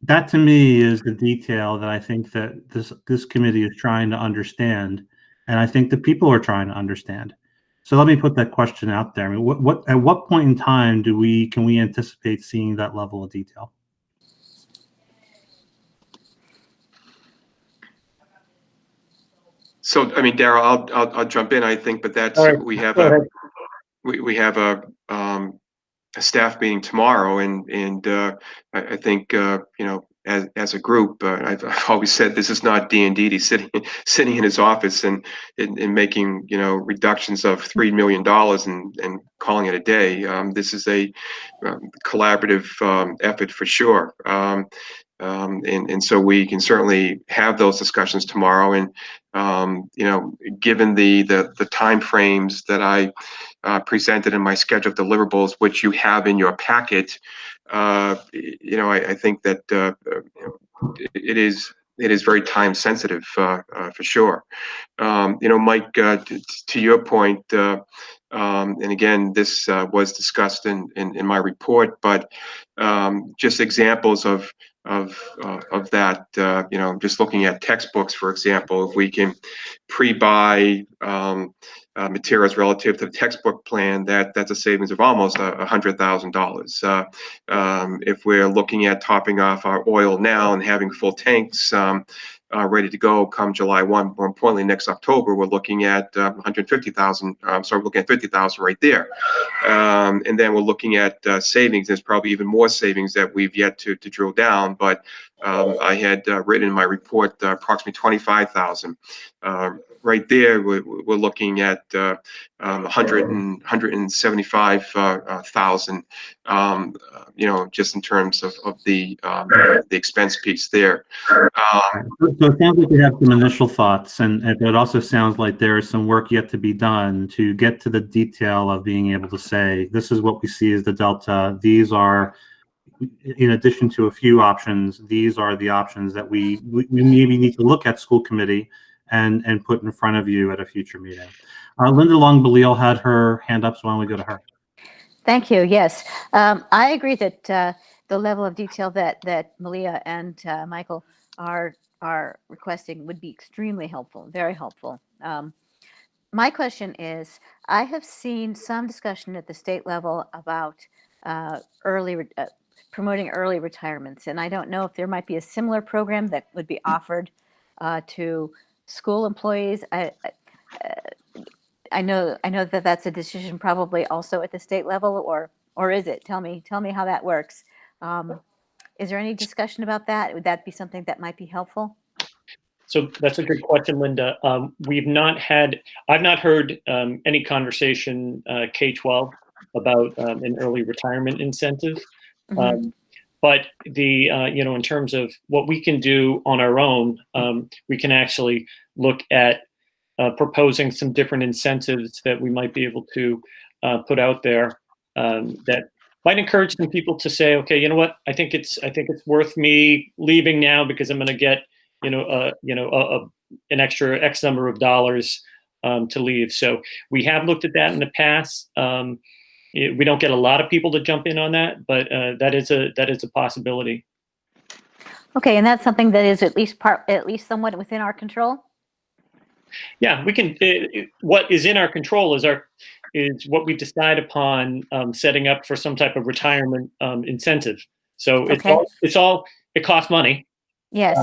That to me is the detail that I think that this committee is trying to understand, and I think the people are trying to understand. So let me put that question out there. I mean, at what point in time can we anticipate seeing that level of detail? So, I mean, Darryl, I'll jump in, I think, but that's right. we have Go we have a staff meeting tomorrow, and I think as a group, I've always said this is not D&D. He's sitting in his office and making reductions of $3 million and calling it a day. This is a collaborative effort for sure. And so we can certainly have those discussions tomorrow. And given the time frames that I presented in my schedule of deliverables, which you have in your packet, I think that it is very time sensitive for sure. Mike, to your point, and again, this was discussed in my report, but just examples of that, just looking at textbooks, for example, if we can pre-buy materials relative to the textbook plan, that's a savings of almost $100,000. If we're looking at topping off our oil now and having full tanks ready to go come July 1, more importantly, next October, we're looking at $150,000. We're looking at $50,000 right there. And then we're looking at savings. There's probably even more savings that we've yet to drill down, but I had written in my report approximately $25,000. Right there, we're looking at $175,000. Just in terms of the expense piece there. So it sounds like you have some initial thoughts, and it also sounds like there is some work yet to be done to get to the detail of being able to say, this is what we see as the delta. These are, in addition to a few options, these are the options that we maybe need to look at, school committee, and put in front of you at a future meeting. Linda Long-Balil had her hand up, so why don't we go to her? Thank you. Yes, I agree that the level of detail that Malia and Michael are requesting would be extremely helpful, very helpful. My question is, I have seen some discussion at the state level about promoting early retirements, and I don't know if there might be a similar program that would be offered to school employees. I know that that's a decision probably also at the state level, or is it? Tell me how that works. Is there any discussion about that? Would that be something that might be helpful? So that's a good question, Linda. I've not heard any conversation K-12 about an early retirement incentive. But in terms of what we can do on our own, we can actually look at proposing some different incentives that we might be able to put out there that might encourage some people to say, okay, you know what, I think it's worth me leaving now because I'm going to get, an extra X number of dollars to leave. So we have looked at that in the past. We don't get a lot of people to jump in on that, but that is a possibility. Okay, and that's something that is at least somewhat within our control. Yeah, we can. What is in our control is what we decide upon setting up for some type of retirement incentive. So it costs money. Yes.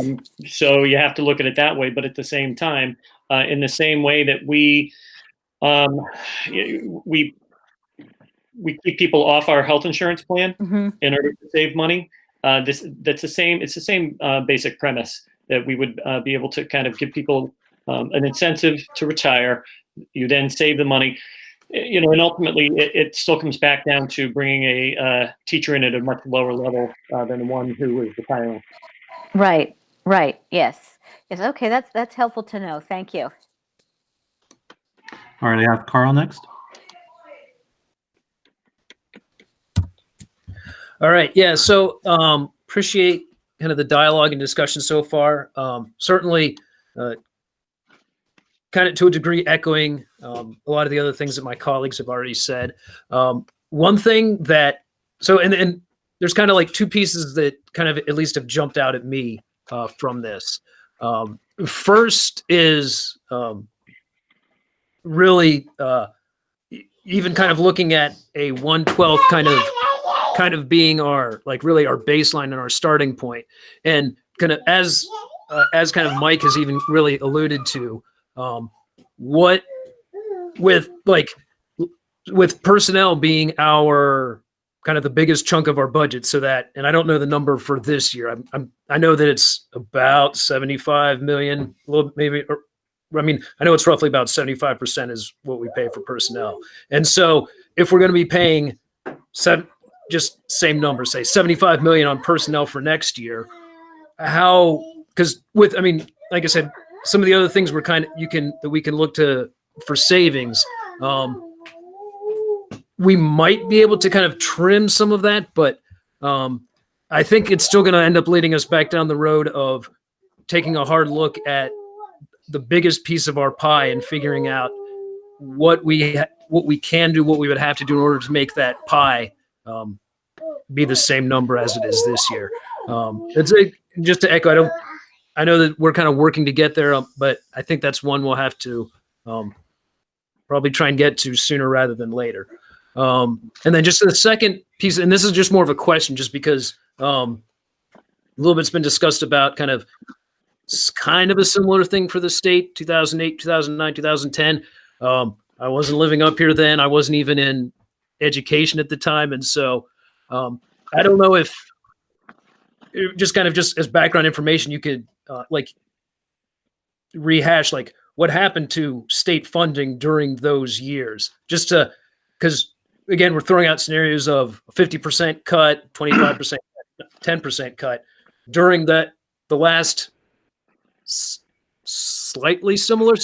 So you have to look at it that way. But at the same time, in the same way that we keep people off our health insurance plan in order to save money. It's the same basic premise that we would be able to kind of give people an incentive to retire. You then save the money, and ultimately it still comes back down to bringing a teacher in at a much lower level than the one who is retiring. Right. Yes. Okay, that's helpful to know. Thank you. All right, I have Carl next. All right. Yeah. So appreciate kind of the dialogue and discussion so far. Certainly, kind of to a degree, echoing a lot of the other things that my colleagues have already said. One thing that and there's kind of like two pieces that kind of at least have jumped out at me from this. First is really even kind of looking at a 1/12 kind of being our really our baseline and our starting point, and kind of as kind of Mike has even really alluded to, what with personnel being our kind of the biggest chunk of our budget, so that, and I don't know the number for this year. I know that it's about 75 million, a little maybe. I mean, I know it's roughly about 75% is what we pay for personnel, and so if we're going to be paying just same number, say 75 million on personnel for next year, because like I said, some of the other things that we can look to for savings, we might be able to kind of trim some of that, but I think it's still going to end up leading us back down the road of taking a hard look at the biggest piece of our pie and figuring out what we can do, what we would have to do in order to make that pie be the same number as it is this year. Just to echo, I know that we're kind of working to get there, but I think that's one we'll have to probably try and get to sooner rather than later. And then just the second piece, and this is just more of a question, just because a little bit's been discussed about kind of a similar thing for the state, 2008, 2009, 2010. I wasn't living up here then. I wasn't even in education at the time. And so I don't know if just as background information, you could rehash what happened to state funding during those years, because again, we're throwing out scenarios of 50% cut, 25%, 10% cut during the last slightly similar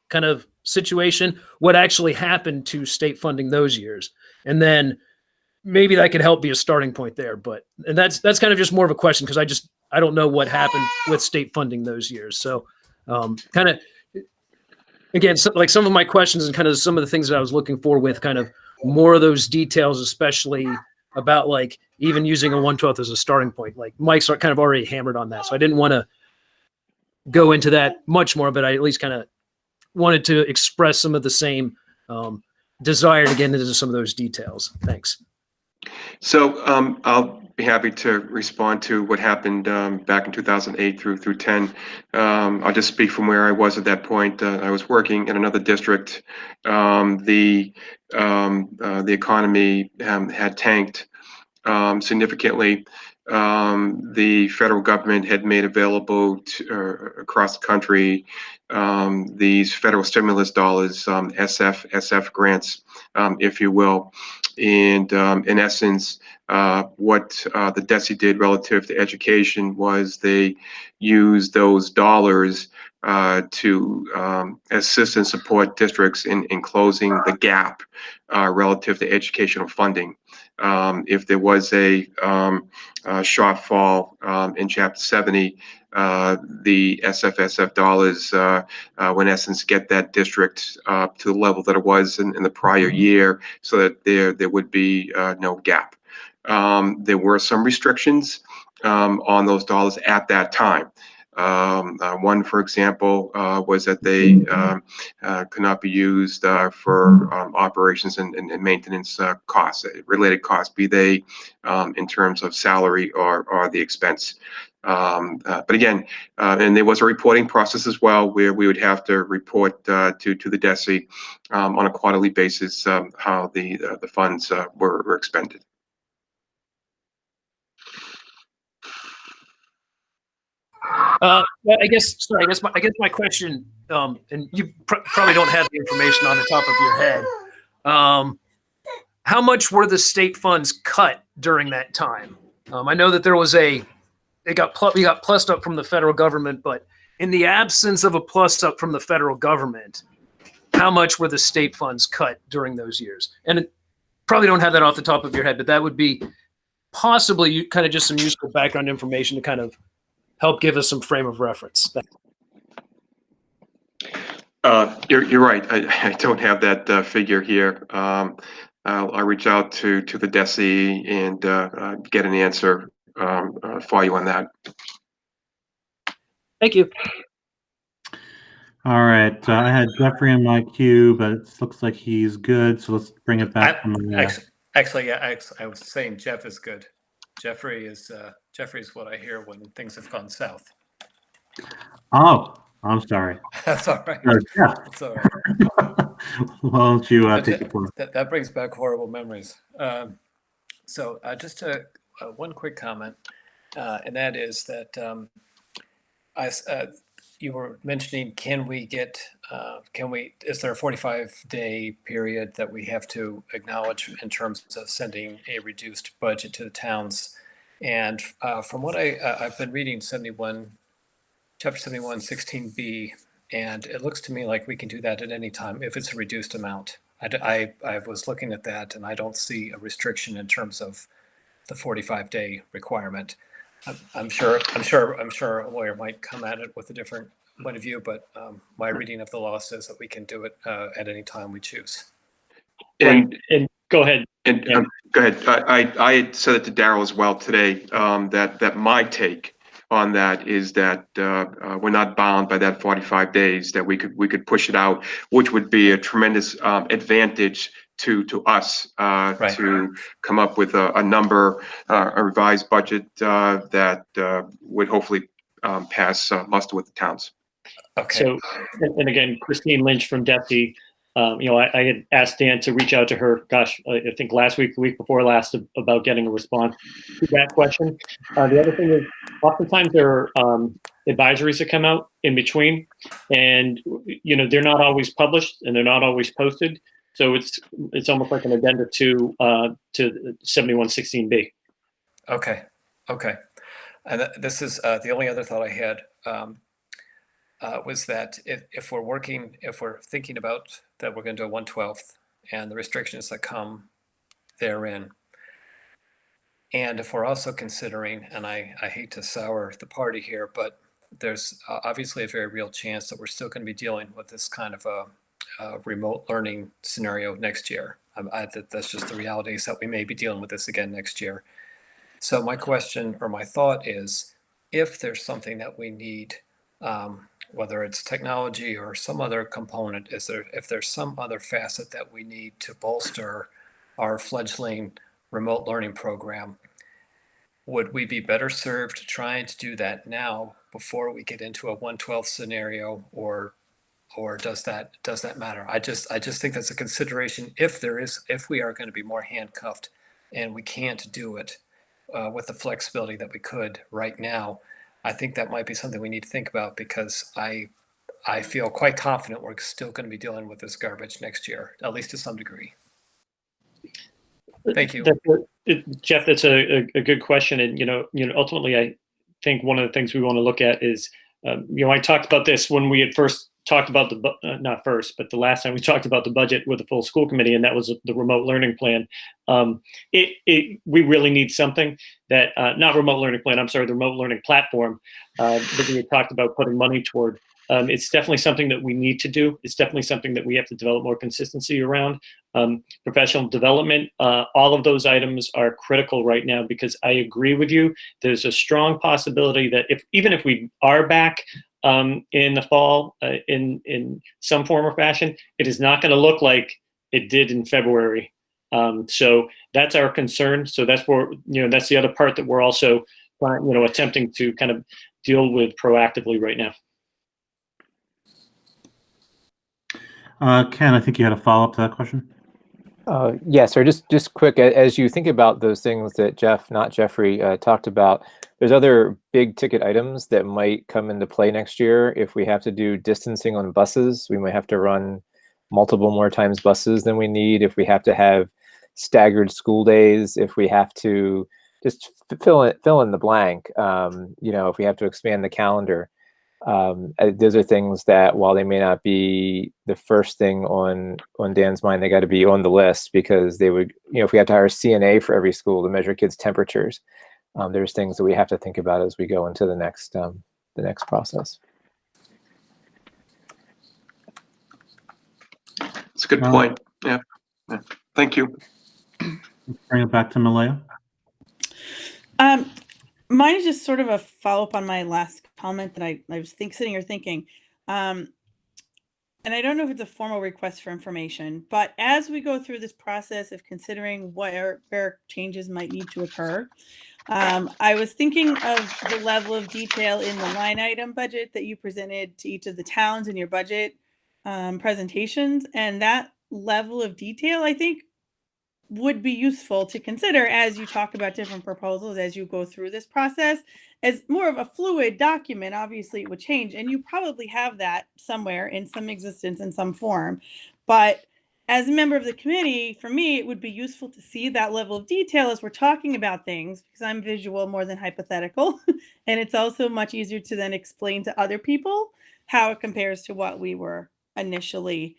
kind of situation. What actually happened to state funding those years? And then maybe that could help be a starting point there. And that's kind of just more of a question, because I don't know what happened with state funding those years. So kind of, again, some of my questions and kind of some of the things that I was looking for with kind of more of those details, especially about even using a 1/12 as a starting point. Mike's kind of already hammered on that. So I didn't want to go into that much more, but I at least kind of wanted to express some of the same desire to get into some of those details. Thanks. So I'll be happy to respond to what happened back in 2008 through 10. I'll just speak from where I was at that point. I was working in another district. The economy had tanked significantly. The federal government had made available across the country these federal stimulus dollars, SF grants, if you will. And in essence, what the DESI did relative to education was they used those dollars to assist and support districts in closing the gap relative to educational funding. If there was a shortfall in Chapter 70, the SFSF dollars would in essence get that district to the level that it was in the prior year, so that there would be no gap. There were some restrictions on those dollars at that time. One, for example, was that they could not be used for operations and maintenance costs, related costs, be they in terms of salary or the expense. But again, and there was a reporting process as well, where we would have to report to the DESI on a quarterly basis how the funds were expended. Well, I guess my question, and you probably don't have the information on the top of your head. How much were the state funds cut during that time? I know that there was we got plussed up from the federal government, but in the absence of a plus up from the federal government, how much were the state funds cut during those years? And probably don't have that off the top of your head, but that would be possibly kind of just some useful background information to kind of help give us some frame of reference. You're right. I don't have that figure here. I'll reach out to the DESI and get an answer for you on that. Thank you. All right. I had Jeffrey in my queue, but it looks like he's good. So let's bring it back. Actually, yeah, I was saying Jeff is good. Jeffrey is what I hear when things have gone south. Oh, I'm sorry. That's all right. Yeah. That's all right. Why don't you take it forward? That brings back horrible memories. So just one quick comment, and that is that you were mentioning, is there a 45-day period that we have to acknowledge in terms of sending a reduced budget to the towns? And from what I've been reading Chapter 71, 16B, and it looks to me like we can do that at any time if it's a reduced amount. I was looking at that, and I don't see a restriction in terms of the 45-day requirement. I'm sure a lawyer might come at it with a different point of view, but my reading of the law says that we can do it at any time we choose. And go ahead. And yeah. Go ahead. I had said it to Daryl as well today, that my take on that is that we're not bound by that 45 days, that we could push it out, which would be a tremendous advantage to us Right. to come up with a number, a revised budget that would hopefully pass muster with the towns. Okay. So, and again, Christine Lynch from DESI, I had asked Dan to reach out to her, I think last week, the week before last, about getting a response to that question. The other thing is, oftentimes there are advisories that come out in between, and they're not always published and they're not always posted. So it's almost like an addenda to 7116B. Okay. And this is the only other thought I had. Was that if we're thinking about that we're going to do a 1/12th and the restrictions that come therein, and if we're also considering, and I hate to sour the party here, but there's obviously a very real chance that we're still going to be dealing with this kind of a remote learning scenario next year. That's just the reality, is that we may be dealing with this again next year. So my question or my thought is, if there's something that we need, whether it's technology or some other component, if there's some other facet that we need to bolster our fledgling remote learning program, would we be better served trying to do that now before we get into a 1/12 scenario, or does that matter? I just think that's a consideration if we are going to be more handcuffed and we can't do it with the flexibility that we could right now. I think that might be something we need to think about, because I feel quite confident we're still going to be dealing with this garbage next year, at least to some degree. Thank you. Jeff, that's a good question, and ultimately, I think one of the things we want to look at is, I talked about this when we had first talked about not first, but the last time we talked about the budget with the full school committee, and that was the remote learning plan. We really need something that not remote learning plan. I'm sorry, the remote learning platform that we had talked about putting money toward. It's definitely something that we need to do. It's definitely something that we have to develop more consistency around. Professional development, all of those items are critical right now, because I agree with you. There's a strong possibility that even if we are back in the fall in some form or fashion, it is not going to look like it did in February. So that's our concern. So that's where, that's the other part that we're also, attempting to kind of deal with proactively right now. Ken, I think you had a follow-up to that question. Yes, or just quick, as you think about those things that Jeff, not Jeffrey, talked about, there's other big ticket items that might come into play next year. If we have to do distancing on buses, we might have to run multiple more times buses than we need. If we have to have staggered school days, if we have to just fill in the blank, if we have to expand the calendar. Those are things that, while they may not be the first thing on Dan's mind, they got to be on the list, because they would, if we have to hire a CNA for every school to measure kids' temperatures, there's things that we have to think about as we go into the next process. It's a good point. Yeah. Thank you. Let's bring it back to Malaya. Mine is just sort of a follow-up on my last comment that I was sitting here thinking. And I don't know if it's a formal request for information, but as we go through this process of considering where changes might need to occur, I was thinking of the level of detail in the line item budget that you presented to each of the towns in your budget presentations. And that level of detail, I think, would be useful to consider as you talk about different proposals, as you go through this process, as more of a fluid document. Obviously, it would change, and you probably have that somewhere in some existence in some form. But as a member of the committee, for me, it would be useful to see that level of detail as we're talking about things, because I'm visual more than hypothetical. And it's also much easier to then explain to other people how it compares to what we were initially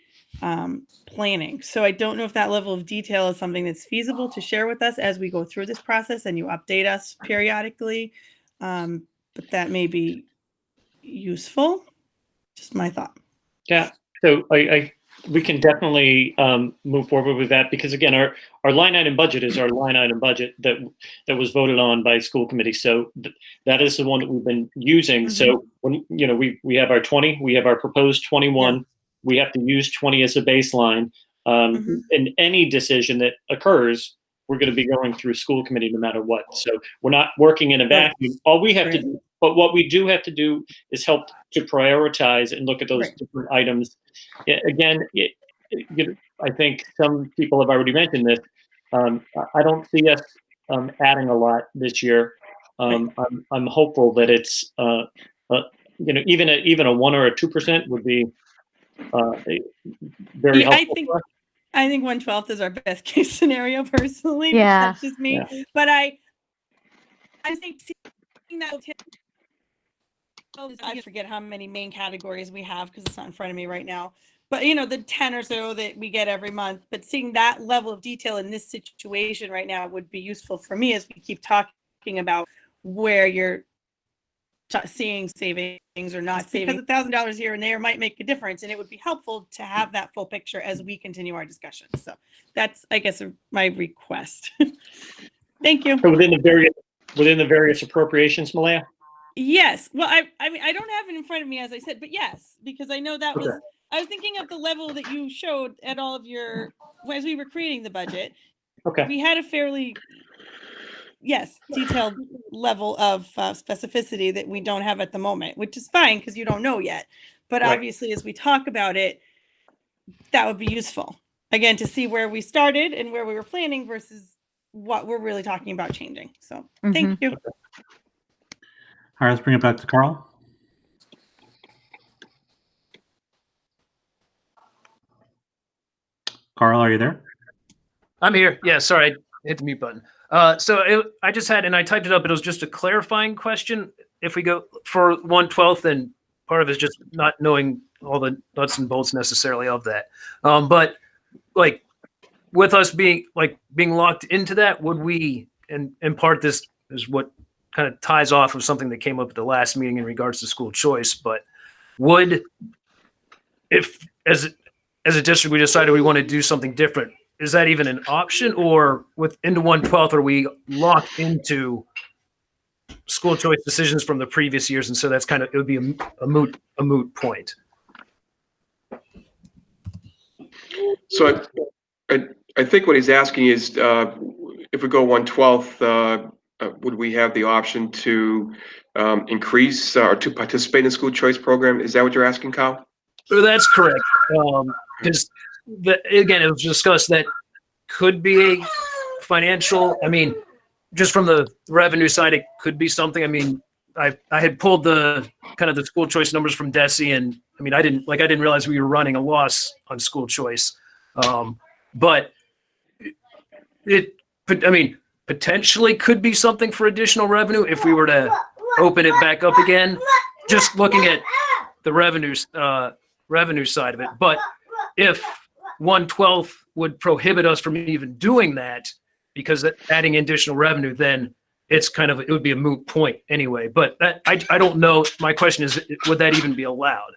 planning. So I don't know if that level of detail is something that's feasible to share with us as we go through this process and you update us periodically. But that may be useful. Just my thought. Yeah. So we can definitely move forward with that, because again, our line item budget is our line item budget that was voted on by school committee. So that is the one that we've been using. Mm-hmm. So when we have our 20, we have our proposed 21. Yeah. We have to use 20 as a baseline. Mm-hmm. And any decision that occurs, we're going to be going through school committee no matter what. So we're not working in a vacuum. All we have to do, but what we do have to do, is help to prioritize and look at those different items. Again, I think some people have already mentioned this. I don't see us adding a lot this year. I'm hopeful that it's even a 1 or a 2% would be very helpful. I think 1/12 is our best case scenario, personally. Yeah, that's just me. Yeah. But I think seeing that, I forget how many main categories we have because it's not in front of me right now. But the 10 or so that we get every month. But seeing that level of detail in this situation right now would be useful for me as we keep talking about where you're seeing savings or not saving. Because $1,000 here and there might make a difference, and it would be helpful to have that full picture as we continue our discussion. So that's, I guess, my request. Thank you. So within the various appropriations, Malaya? Yes. Well, I mean, I don't have it in front of me, as I said, but yes, because I know that was, I was thinking of the level that you showed at all of your, as we were creating the budget. Okay. We had a fairly, detailed level of specificity that we don't have at the moment, which is fine because you don't know yet. But obviously, as we talk about it, that would be useful, again, to see where we started and where we were planning versus what we're really talking about changing. So thank you. All right, let's bring it back to Carl. Carl, are you there? I'm here. Yeah, sorry. hit the mute button. I just had, and I typed it up. It was just a clarifying question. If we go for 1/12, then part of it is just not knowing all the nuts and bolts necessarily of that. But like with us being locked into that, would we, and in part this is what kind of ties off of something that came up at the last meeting in regards to school choice, but would, if as a district we decided we want to do something different, is that even an option, or with into 1/12 are we locked into school choice decisions from the previous years, and so that's kind of, it would be a moot point. So I think what he's asking is, if we go 1/12, would we have the option to increase or to participate in the school choice program? Is that what you're asking, Kyle? That's correct. Because again, it was discussed that could be a financial, I mean, just from the revenue side, it could be something. I mean, I had pulled the kind of the school choice numbers from DESI, and I mean, I didn't realize we were running a loss on school choice. But I mean, potentially could be something for additional revenue if we were to open it back up again, just looking at the revenue side of it. But if 1/12 would prohibit us from even doing that because adding additional revenue, then it's kind of, it would be a moot point anyway. But that, I don't know. My question is, would that even be allowed?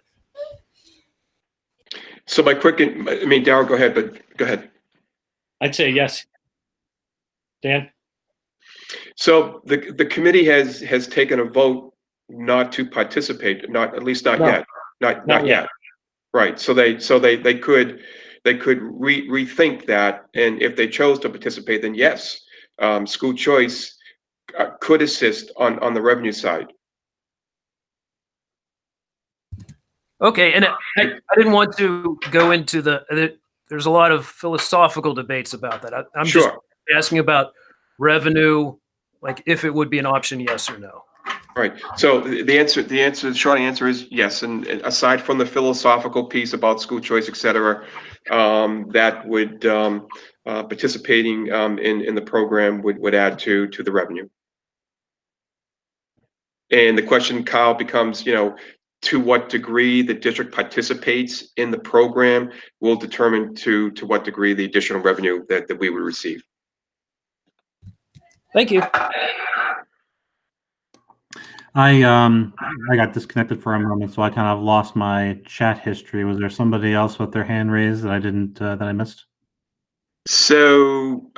So my quick, I mean, Darryl, go ahead, but go ahead. I'd say yes. Dan? So the committee has taken a vote not to participate, not, at least not No. yet, not yet. Right. So they could rethink that, and if they chose to participate, then yes, school choice could assist on the revenue side. Okay, and I didn't want to go into there's a lot of philosophical debates about that. I'm Sure. just asking about revenue, like if it would be an option, yes or no. Right. So the short answer is yes. And aside from the philosophical piece about school choice, et cetera, that would participating in the program would add to the revenue. And the question, Kyle, becomes, to what degree the district participates in the program will determine to what degree the additional revenue that we would receive. Thank you. I got disconnected for a moment, so I kind of lost my chat history. Was there somebody else with their hand raised that I didn't that I missed? So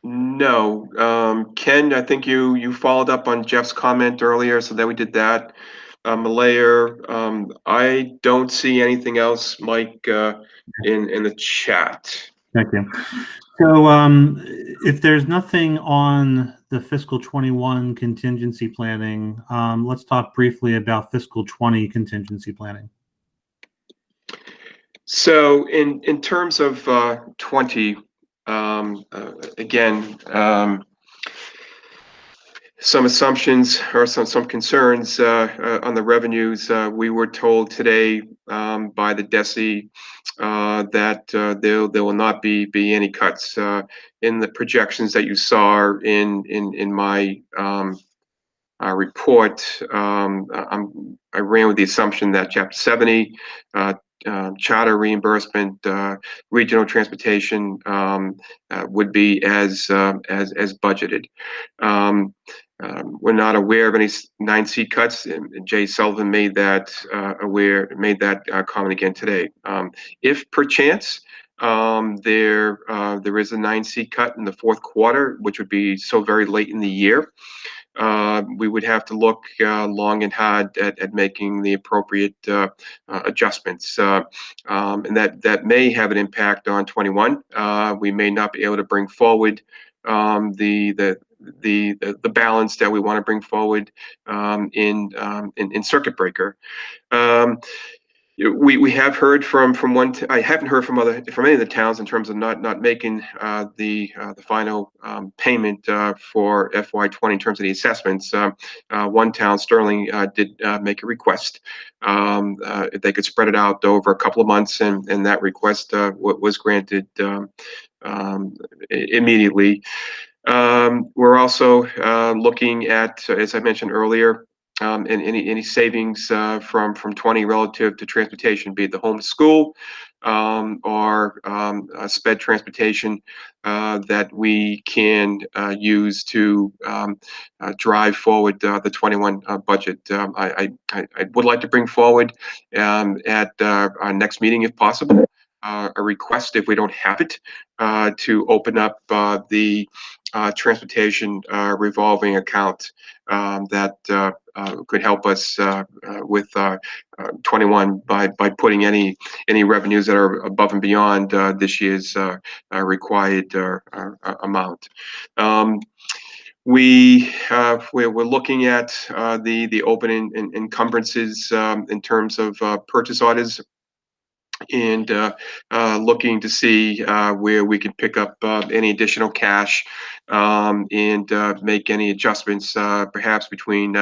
no, Ken, I think you followed up on Jeff's comment earlier, so then we did that. Malaya, I don't see anything else, Mike, in the chat. Thank you. So if there's nothing on the fiscal 21 contingency planning, let's talk briefly about fiscal 20 contingency planning. So in terms of 20, again, some assumptions or some concerns on the revenues. We were told today by the DESI that there will not be any cuts in the projections that you saw in my report. I ran with the assumption that Chapter 70, charter reimbursement, regional transportation would be as budgeted. We're not aware of any 9C cuts, and Jay Sullivan made that comment again today. If perchance there is a 9C cut in the fourth quarter, which would be so very late in the year, we would have to look long and hard at making the appropriate adjustments, and that may have an impact on 21. We may not be able to bring forward the balance that we want to bring forward in circuit breaker. We have heard from one. I haven't heard from any of the towns in terms of not making the final payment for FY20 in terms of the assessments. One town, Sterling, did make a request if they could spread it out over a couple of months, and that request was granted immediately. We're also looking at, as I mentioned earlier, and any savings from 20 relative to transportation, be it the home to school or sped transportation that we can use to drive forward the 21 budget. I would like to bring forward at our next meeting, if possible, a request, if we don't have it, to open up the transportation revolving account that could help us with 21 by putting any revenues that are above and beyond this year's required amount. We're looking at the open encumbrances in terms of purchase orders, and looking to see where we can pick up any additional cash and make any adjustments, perhaps between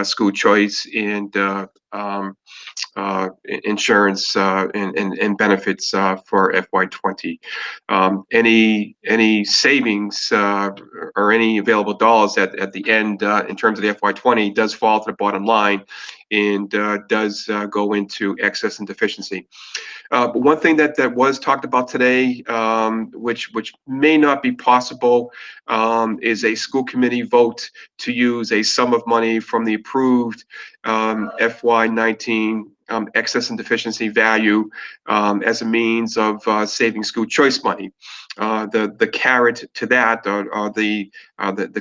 school choice and insurance and benefits for FY20. Any savings or any available dollars at the end in terms of the FY20 does fall to the bottom line and does go into excess and deficiency. But one thing that was talked about today, which may not be possible, is a school committee vote to use a sum of money from the approved FY19 excess and deficiency value as a means of saving school choice money. The carrot to that, or the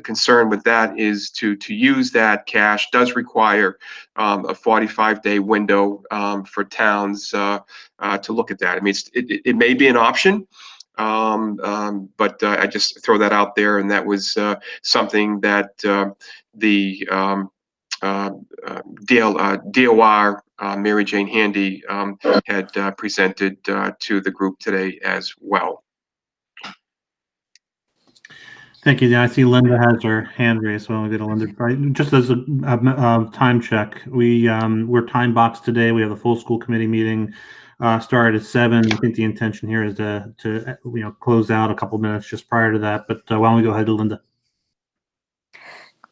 concern with that, is to use that cash does require a 45-day window for towns to look at that. I mean, it may be an option, but I just throw that out there, and that was something that the DOR Mary Jane Handy had presented to the group today as well. Thank you. Yeah, I see Linda has her hand raised, so I'll get Linda. Right. Just as a time check, we're time boxed today. We have the full school committee meeting started at 7. I think the intention here is to close out a couple minutes just prior to that. But why don't we go ahead to Linda?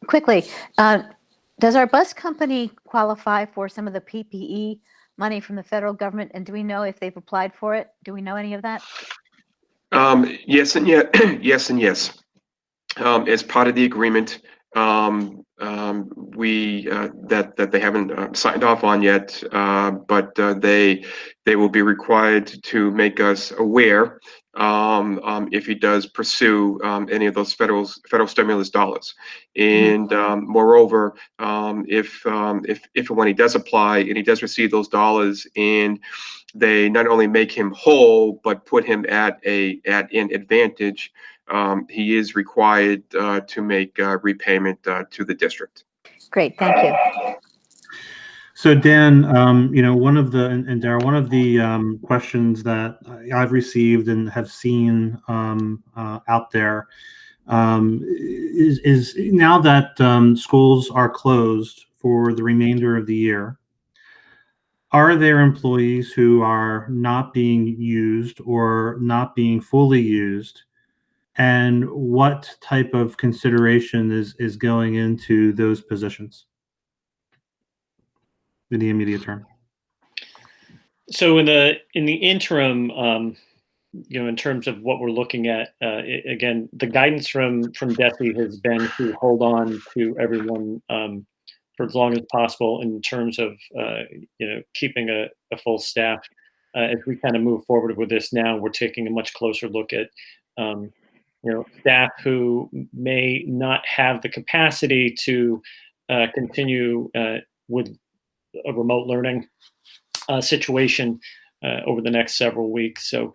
Quickly, does our bus company qualify for some of the PPE money from the federal government? And do we know if they've applied for it? Do we know any of that? Yes and yes and yes. As part of the agreement, we that they haven't signed off on yet, but they will be required to make us aware if he does pursue any of those federal stimulus dollars. And moreover, if and when he does apply and he does receive those dollars, and they not only make him whole but put him at an advantage, he is required to make repayment to the district. Great, thank you. So Dan, one of the and Darryl, one of the questions that I've received and have seen out there is now that schools are closed for the remainder of the year, are there employees who are not being used or not being fully used? And what type of consideration is going into those positions in the immediate term? So in the interim, in terms of what we're looking at, again, the guidance from DESE has been to hold on to everyone for as long as possible in terms of keeping a full staff. As we kind of move forward with this now, we're taking a much closer look at staff who may not have the capacity to continue with a remote learning situation over the next several weeks. So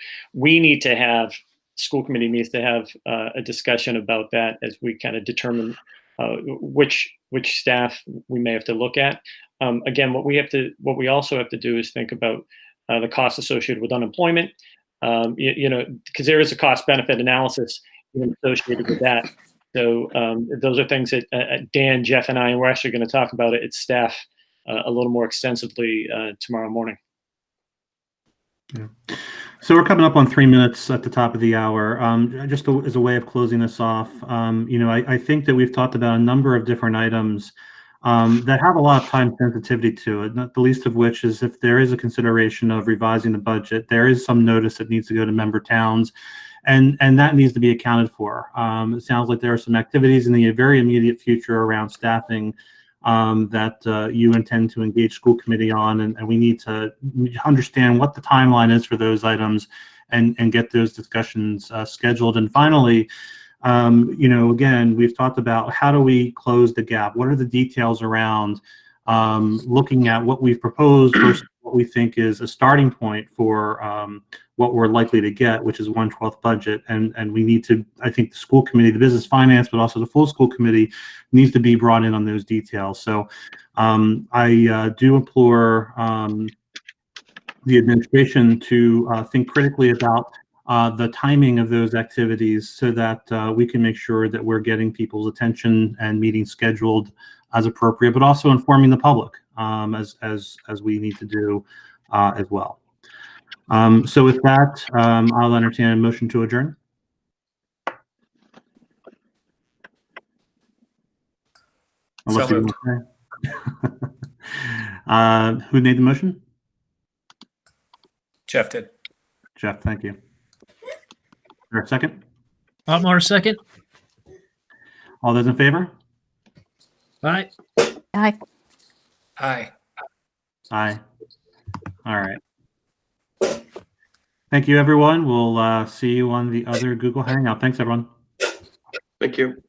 school committee needs to have a discussion about that as we kind of determine which staff we may have to look at. Again, what we also have to do is think about the costs associated with unemployment. Because there is a cost benefit analysis associated with that. So those are things that Dan, Jeff, and we're actually going to talk about it at staff a little more extensively tomorrow morning. Yeah. So we're coming up on 3 minutes at the top of the hour. Just as a way of closing this off, I think that we've talked about a number of different items that have a lot of time sensitivity to it, not the least of which is if there is a consideration of revising the budget, there is some notice that needs to go to member towns, and that needs to be accounted for. It sounds like there are some activities in the very immediate future around staffing that you intend to engage school committee on, and we need to understand what the timeline is for those items and get those discussions scheduled. And finally, again, we've talked about how do we close the gap? What are the details around looking at what we've proposed versus what we think is a starting point for what we're likely to get, which is 1/12 budget. And we need to, I think the school committee, the business finance, but also the full school committee needs to be brought in on those details. So I do implore the administration to think critically about the timing of those activities so that we can make sure that we're getting people's attention and meetings scheduled as appropriate, but also informing the public as we need to do as well. So with that, I'll entertain a motion to adjourn. Unless So moved. Who made the motion? Jeff did. Jeff, thank you. Is there a second? Otmar, second. All those in favor? Aye. Aye. Aye. Aye. All right. Thank you, everyone. We'll see you on the other Google Hangout. Thanks, everyone. Thank you.